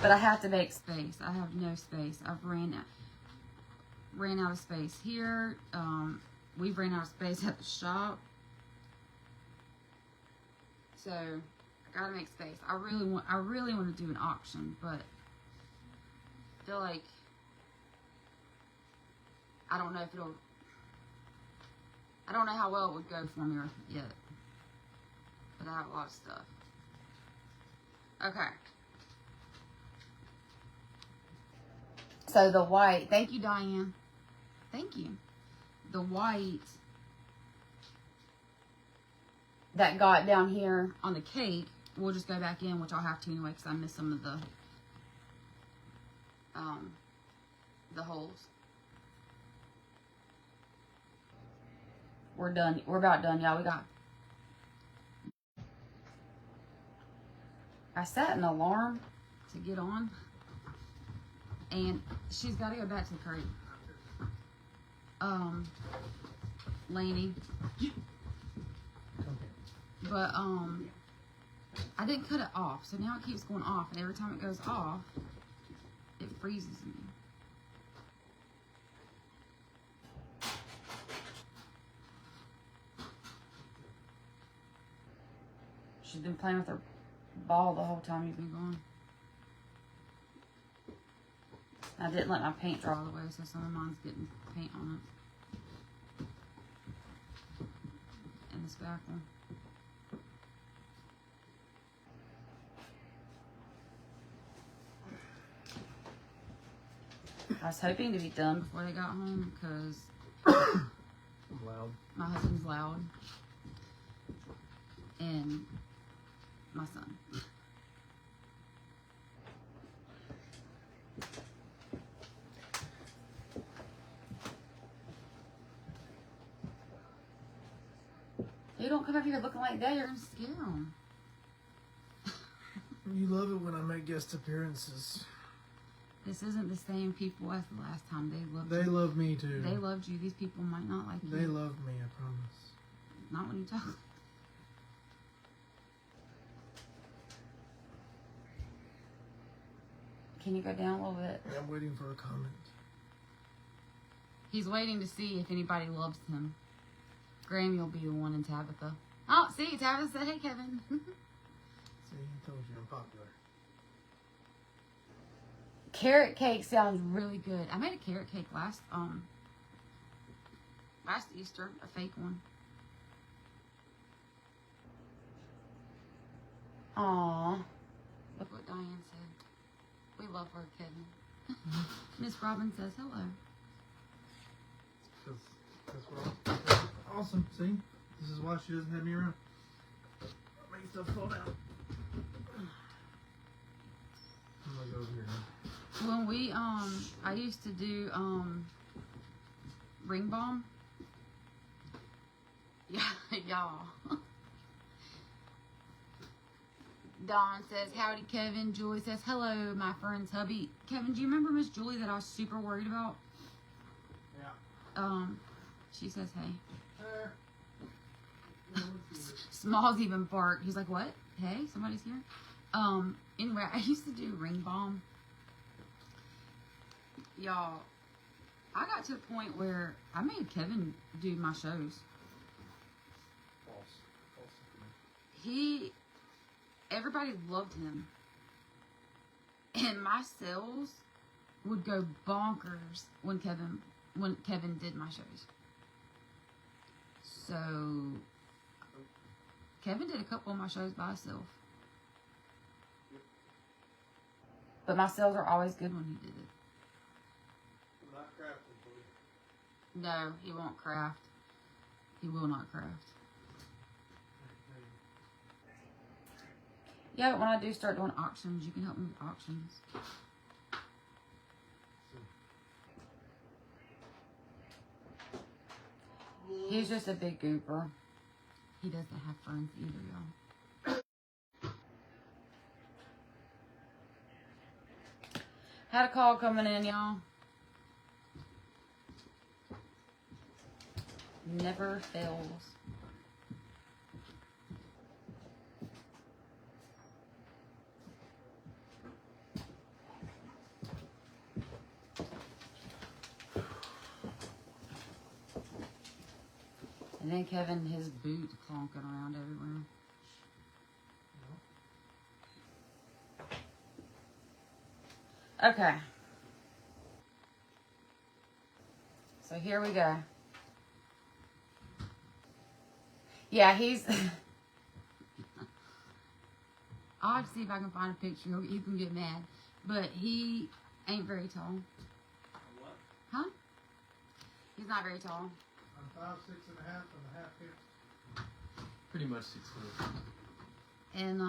But I have to make space. I have no space. I've ran out of space here. We've ran out of space at the shop. So I gotta make space. I really want to do an auction, but I feel like I don't know how well it would go for me yet. But I have a lot of stuff. Okay. So the white, thank you, Diane. Thank you. The white that got down here on the cake, we'll just go back in, which I'll have to anyway because I missed some of the holes. We're done. We're about done, y'all. I set an alarm to get on. And she's got to go back to the crate. Lainey. But, I didn't cut it off. So now it keeps going off. And every time it goes off, it freezes me. She's been playing with her ball the whole time you've been gone. I didn't let my paint dry all the way, so some of mine's getting paint on it. And this back one. I was hoping to be done before they got home because Loud. my husband's loud. And my son. You don't come up here looking like that, you're gonna scare them. You love it when I make guest appearances. This isn't the same people as the last time. They loved They you. love me too. They loved you. These people might not like you. They love me, I promise. Not when you talk. Can you go down a little bit? I'm waiting for a comment. He's waiting to see if anybody loves him. Grammy will be the one in Tabitha. Oh, see, Tabitha said, "Hey, Kevin." See, I told you I'm popular. Carrot cake sounds really good. I made a carrot cake last Easter, a fake one. Aw, look what Diane said. We love her, Kevin. Miss Robin says hello. That's what awesome. See? This is why she doesn't have me around. Make stuff fall down. I'm gonna go over here now. When we I used to do ring balm. Yeah, y'all. Dawn says, "Howdy, Kevin." Julie says, "Hello, my friend's hubby." Kevin, do you remember Miss Julie that I was super worried about? Yeah. She says, "Hey." Smalls even barked. He's like, "What? Hey, somebody's here." Anyway, I used to do ring balm. Y'all, I got to a point where I made Kevin do my shows. Everybody loved him. And my sales would go bonkers when Kevin did my shows. So, Kevin did a couple of my shows by himself. But my sales are always good when he did it. Not crafting, please. No, he won't craft. He will not craft. Yeah, but when I do start doing auctions, you can help me with auctions. He's just a big goober. He doesn't have friends either, y'all. Had a call coming in, y'all. Never fails. And then Kevin, his boot clonking around everywhere. Okay. So here we go. Yeah, he's... I'll have to see if I can find a picture. You can get mad. But he ain't very tall. What? Huh? He's not very tall. I'm 5'6.5" and a half inch. Pretty much 6 foot. And,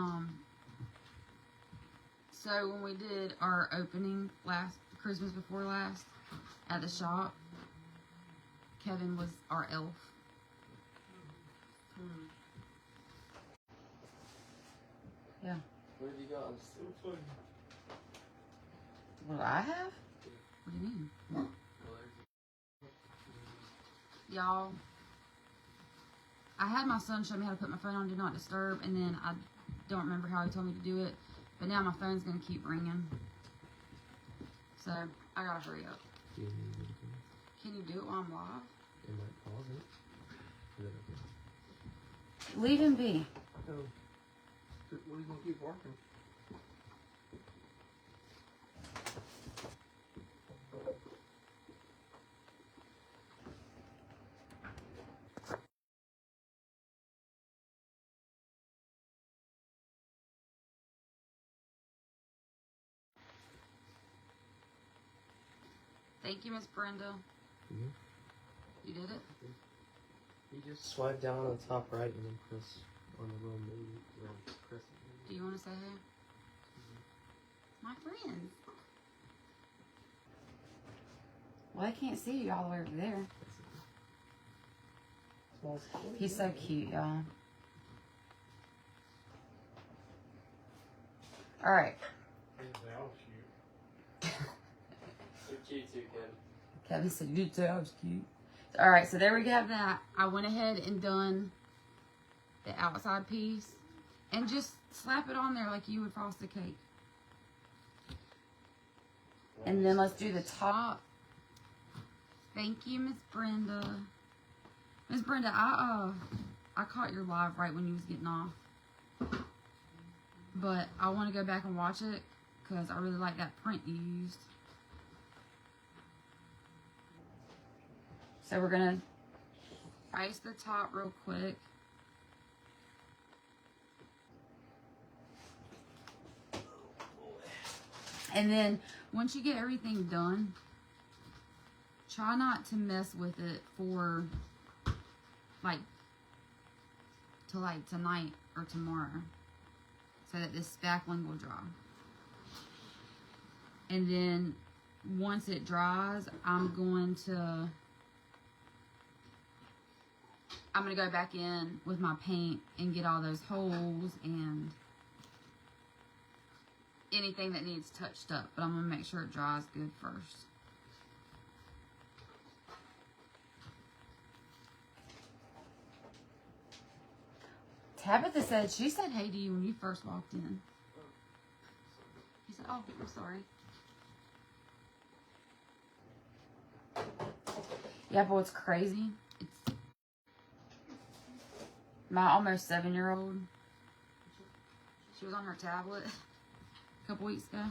so when we did our opening Christmas before last at the shop, Kevin was our elf. Yeah. What have you got? So funny. What do I have? What do you mean? Y'all, I had my son show me how to put my phone on Do Not Disturb, and then I don't remember how he told me to do it, but now my phone's going to keep ringing. So, I got to hurry up. Can you do it while I'm live? It might pause it. Is that okay? Leave him be. Oh. What are you going to keep working? Thank you, Miss Brenda. Mhm. You did it? You just swipe down on the top right and then press on the little menu. Press it. Do you want to say hey? My friends. Well, I can't see you all the way over there. He's so cute, y'all. All right. That was cute. You're cute too, Kevin. Kevin said, "You too, I was cute." All right, so there we have that. I went ahead and done the outside piece, and just slap it on there like you would frost a cake. And then let's do the top. Thank you, Miss Brenda. Miss Brenda, I caught your live right when you was getting off. But I want to go back and watch it because I really like that print you used. So we're going to ice the top real quick. And then once you get everything done, try not to mess with it for like till like tonight or tomorrow, so that this spackling will dry. And then once it dries, I'm going to go back in with my paint and get all those holes and anything that needs touched up, but I'm going to make sure it dries good first. Tabitha said, she said hey to you when you first walked in. He said, oh, I'm sorry. Yeah, but what's crazy, it's my almost 7-year-old. She was on her tablet a couple weeks ago.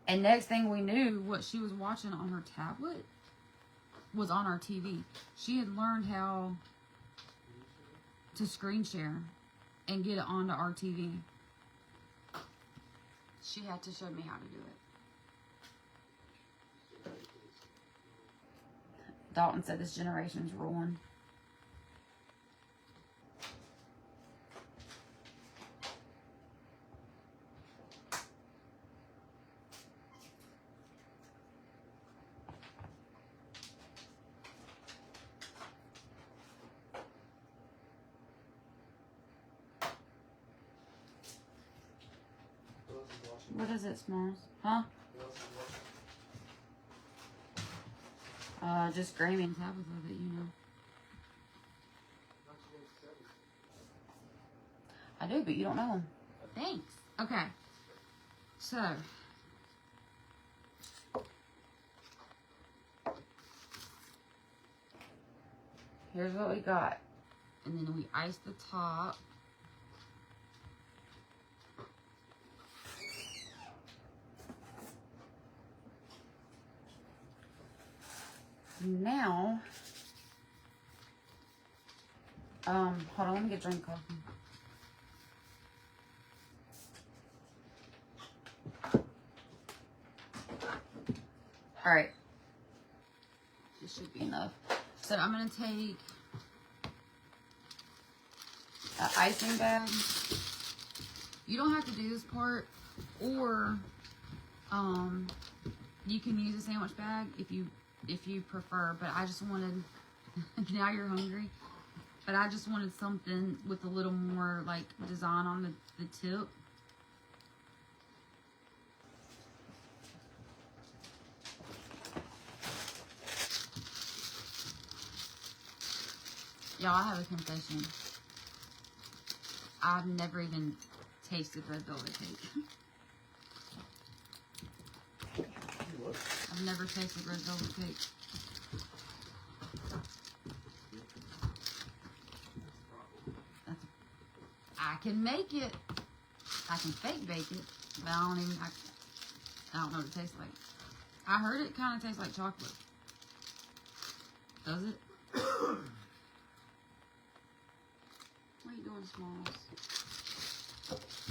And next thing we knew, what she was watching on her tablet was on our TV. She had learned how to screen share and get it onto our TV. She had to show me how to do it. Dalton said this generation's ruined. What is it, Smalls? Huh? Just Grammy and Tabitha that you know. I do, but you don't know them. Thanks. Okay. So. Here's what we got. And then we ice the top. Now, hold on, let me get a drink coffee. All right, this should be enough. So I'm gonna take an icing bag. You don't have to do this part, or you can use a sandwich bag if you prefer, but I just wanted, now you're hungry, but I just wanted something with a little more like design on the tip. Y'all, I have a confession. I've never even tasted red velvet cake. I've never tasted red velvet cake. I can make it. I can fake bake it, but I don't know what it tastes like. I heard it kind of tastes like chocolate. Does it? What are you doing, Smalls?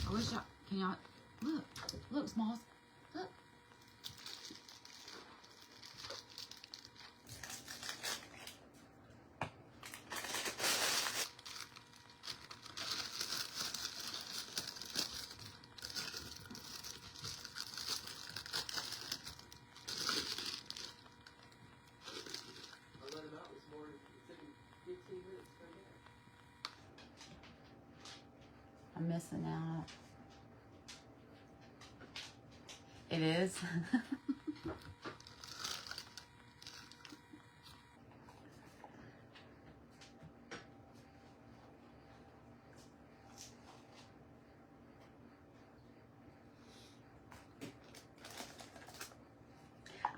I wish can y'all, look, Smalls, look. I'm missing out. It is.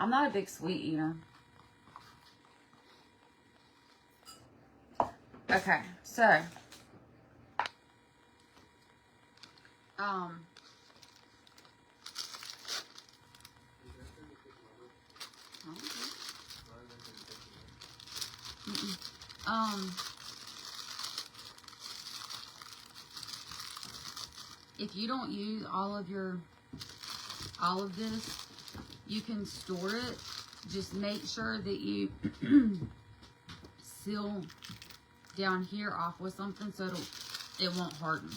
I'm not a big sweet eater. Okay, so if you don't use all of this, you can store it. Just make sure that you seal down here off with something so it won't harden.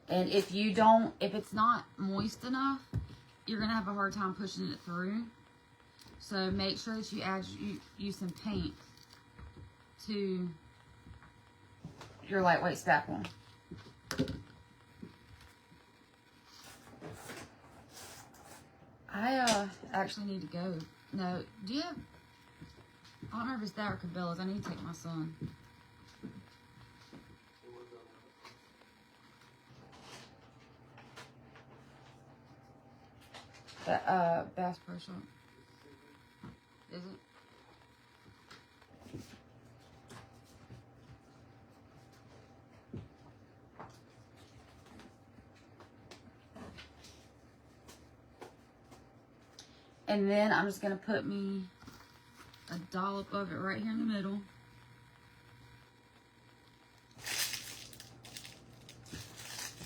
And if it's not moist enough, you're gonna have a hard time pushing it through. So make sure that you use some paint to your lightweight spackle. I actually need to go. No, do you have, I don't know if it's that or Cabela's. I need to take my son. Bass Pro Shop. Is it? And then I'm just going to put me a dollop of it right here in the middle.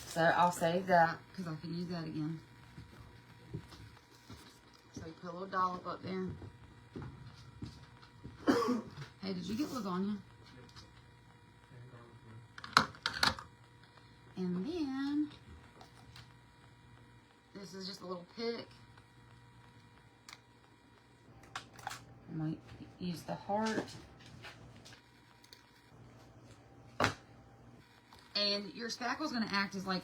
So I'll save that because I can use that again. So you put a little dollop up there. Hey, did you get lasagna? And then this is just a little pick. I might use the heart. And your spackle is going to act as like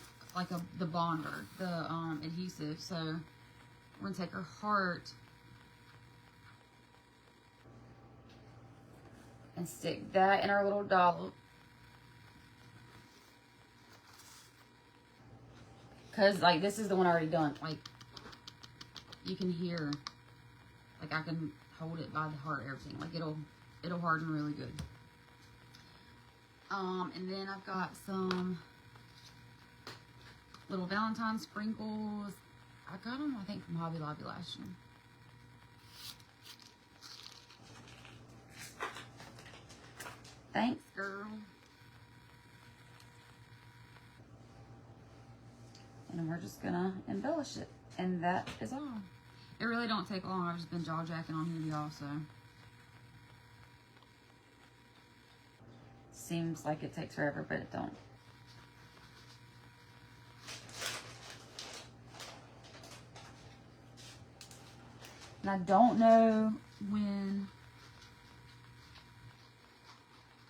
the bonder, the adhesive. So we're going to take our heart and stick that in our little dollop. Because, like, this is the one I already done. Like, you can hear, like, I can hold it by the heart, everything. Like, it'll harden really good. And then I've got some little Valentine sprinkles. I got them, I think, from Hobby Lobby last year. Thanks, girl. And we're just gonna embellish it. And that is all. It really don't take long. I've just been jaw jacking on here, y'all, so. Seems like it takes forever, but it don't. And I don't know when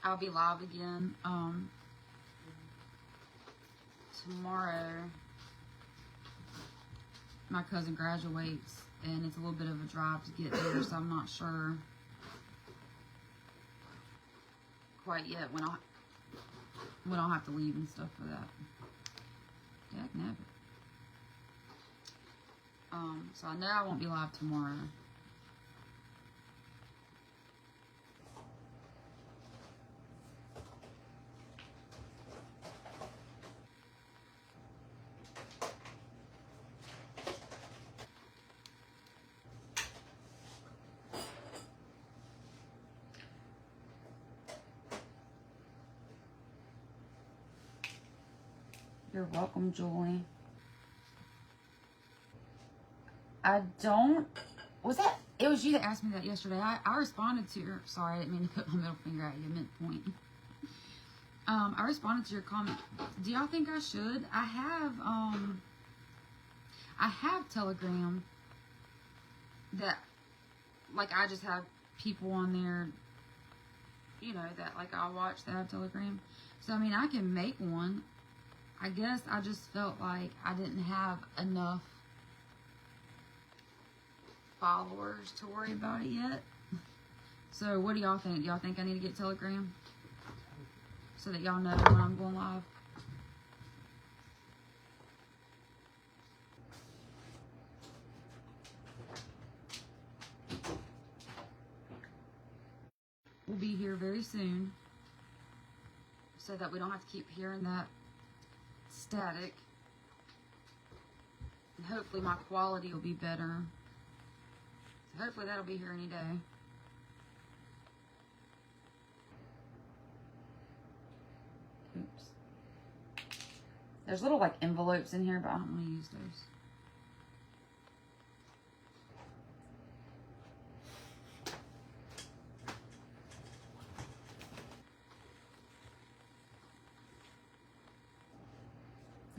I'll be live again. Tomorrow, my cousin graduates, and it's a little bit of a drive to get there, so I'm not sure quite yet when I'll have to leave and stuff for that. Heck no. So I know I won't be live tomorrow. You're welcome, Julie. It was you that asked me that yesterday. I responded to your, sorry, I didn't mean to put my middle finger at you, I meant point. I responded to your comment. Do y'all think I should? I have Telegram that, like, I just have people on there, you know, that, like, I watch that have Telegram. So, I mean, I can make one. I guess I just felt like I didn't have enough followers to worry about it yet. So what do y'all think? Do y'all think I need to get Telegram? so that y'all know when I'm going live. We'll be here very soon, so that we don't have to keep hearing that static. And hopefully my quality will be better. So hopefully that'll be here any day. Oops. There's little like envelopes in here, but I don't want to use those.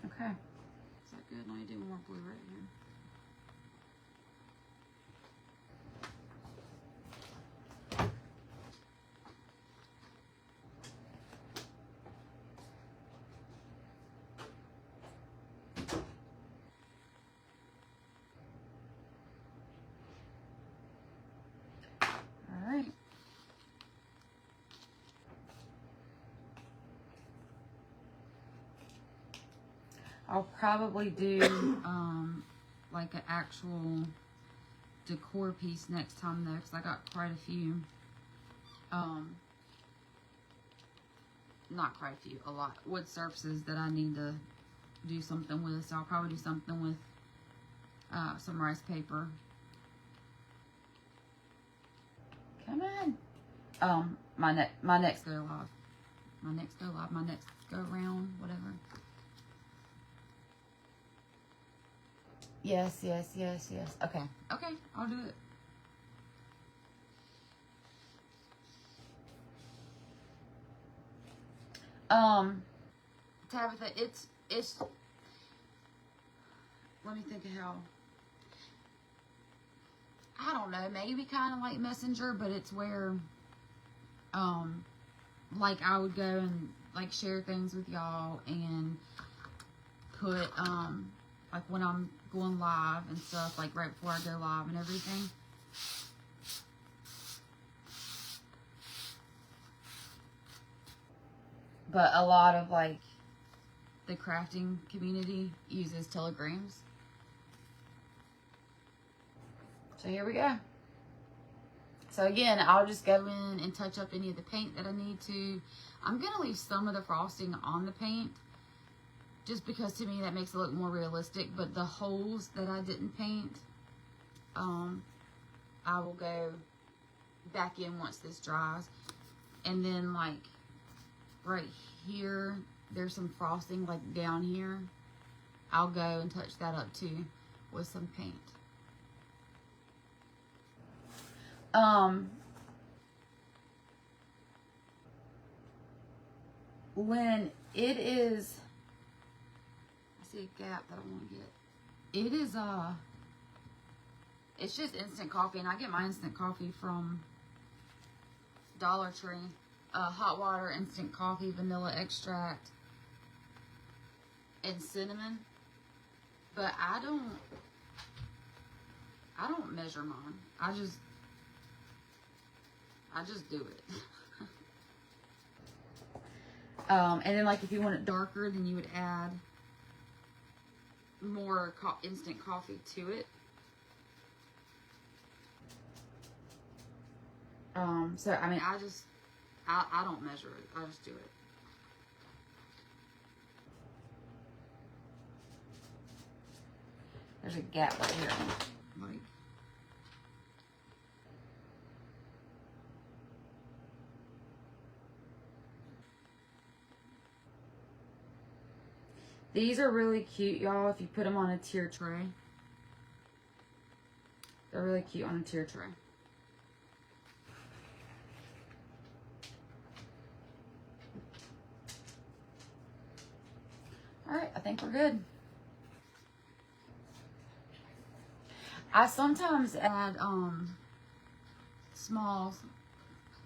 Okay. Is that good? Let me do more blue right here. All right. I'll probably do like an actual decor piece next time though, because I got quite a few. Not quite a few, a lot. Wood surfaces that I need to do something with. So I'll probably do something with some rice paper. Come on. My next go live. My next go round, whatever. Yes. Okay, I'll do it. Tabitha, it's, let me think of how, I don't know, maybe kind of like Messenger, but it's where, like I would go and like share things with y'all and put, like when I'm going live and stuff, like right before I go live and everything. But a lot of like the crafting community uses telegrams. So here we go. So again, I'll just go in and touch up any of the paint that I need to. I'm going to leave some of the frosting on the paint, just because to me that makes it look more realistic. But the holes that I didn't paint, I will go back in once this dries. And then like right here, there's some frosting like down here. I'll go and touch that up too with some paint. When it is, I see a gap that I want to get. It is, it's just instant coffee, and I get my instant coffee from Dollar Tree. Hot water, instant coffee, vanilla extract, and cinnamon. But I don't measure mine. I just do it. And then like if you want it darker, then you would add more instant coffee to it. So I mean, I don't measure it. I just do it. There's a gap right here. Like, these are really cute, y'all, if you put them on a tier tray. They're really cute on a tier tray. Alright, I think we're good. I sometimes add smalls,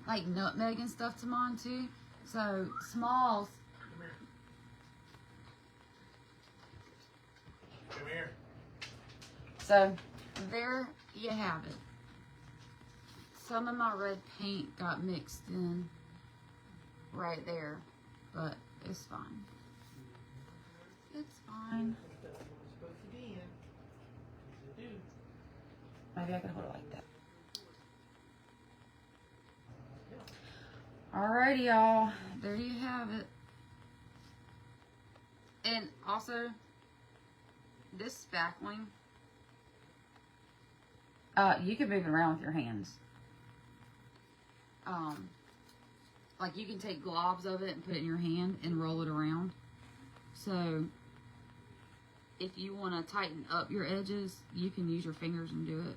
like nutmeg and stuff to mine too. So smalls. Come here. So there you have it. Some of my red paint got mixed in right there. but it's fine. It's fine. Maybe I can hold it like that. Alrighty, y'all. There you have it. And also, this spackling, you can move it around with your hands. Like you can take globs of it and put it in your hand and roll it around. So, if you want to tighten up your edges, you can use your fingers and do it.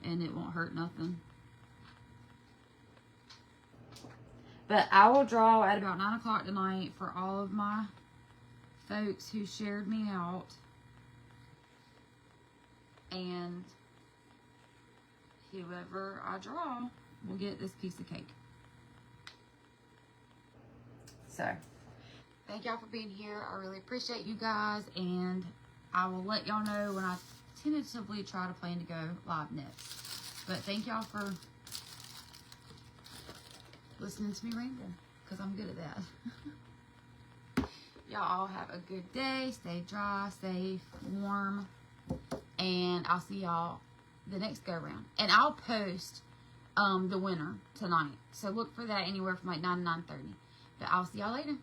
And it won't hurt nothing. But I will draw at about 9 o'clock tonight for all of my folks who shared me out. And whoever I draw will get this piece of cake. So, thank y'all for being here. I really appreciate you guys. And I will let y'all know when I tentatively try to plan to go live next. But thank y'all for listening to me ramble, because I'm good at that. Y'all all have a good day. Stay dry, safe, warm. And I'll see y'all the next go round. And I'll post the winner tonight. So look for that anywhere from like 9 to 9:30. But I'll see y'all later.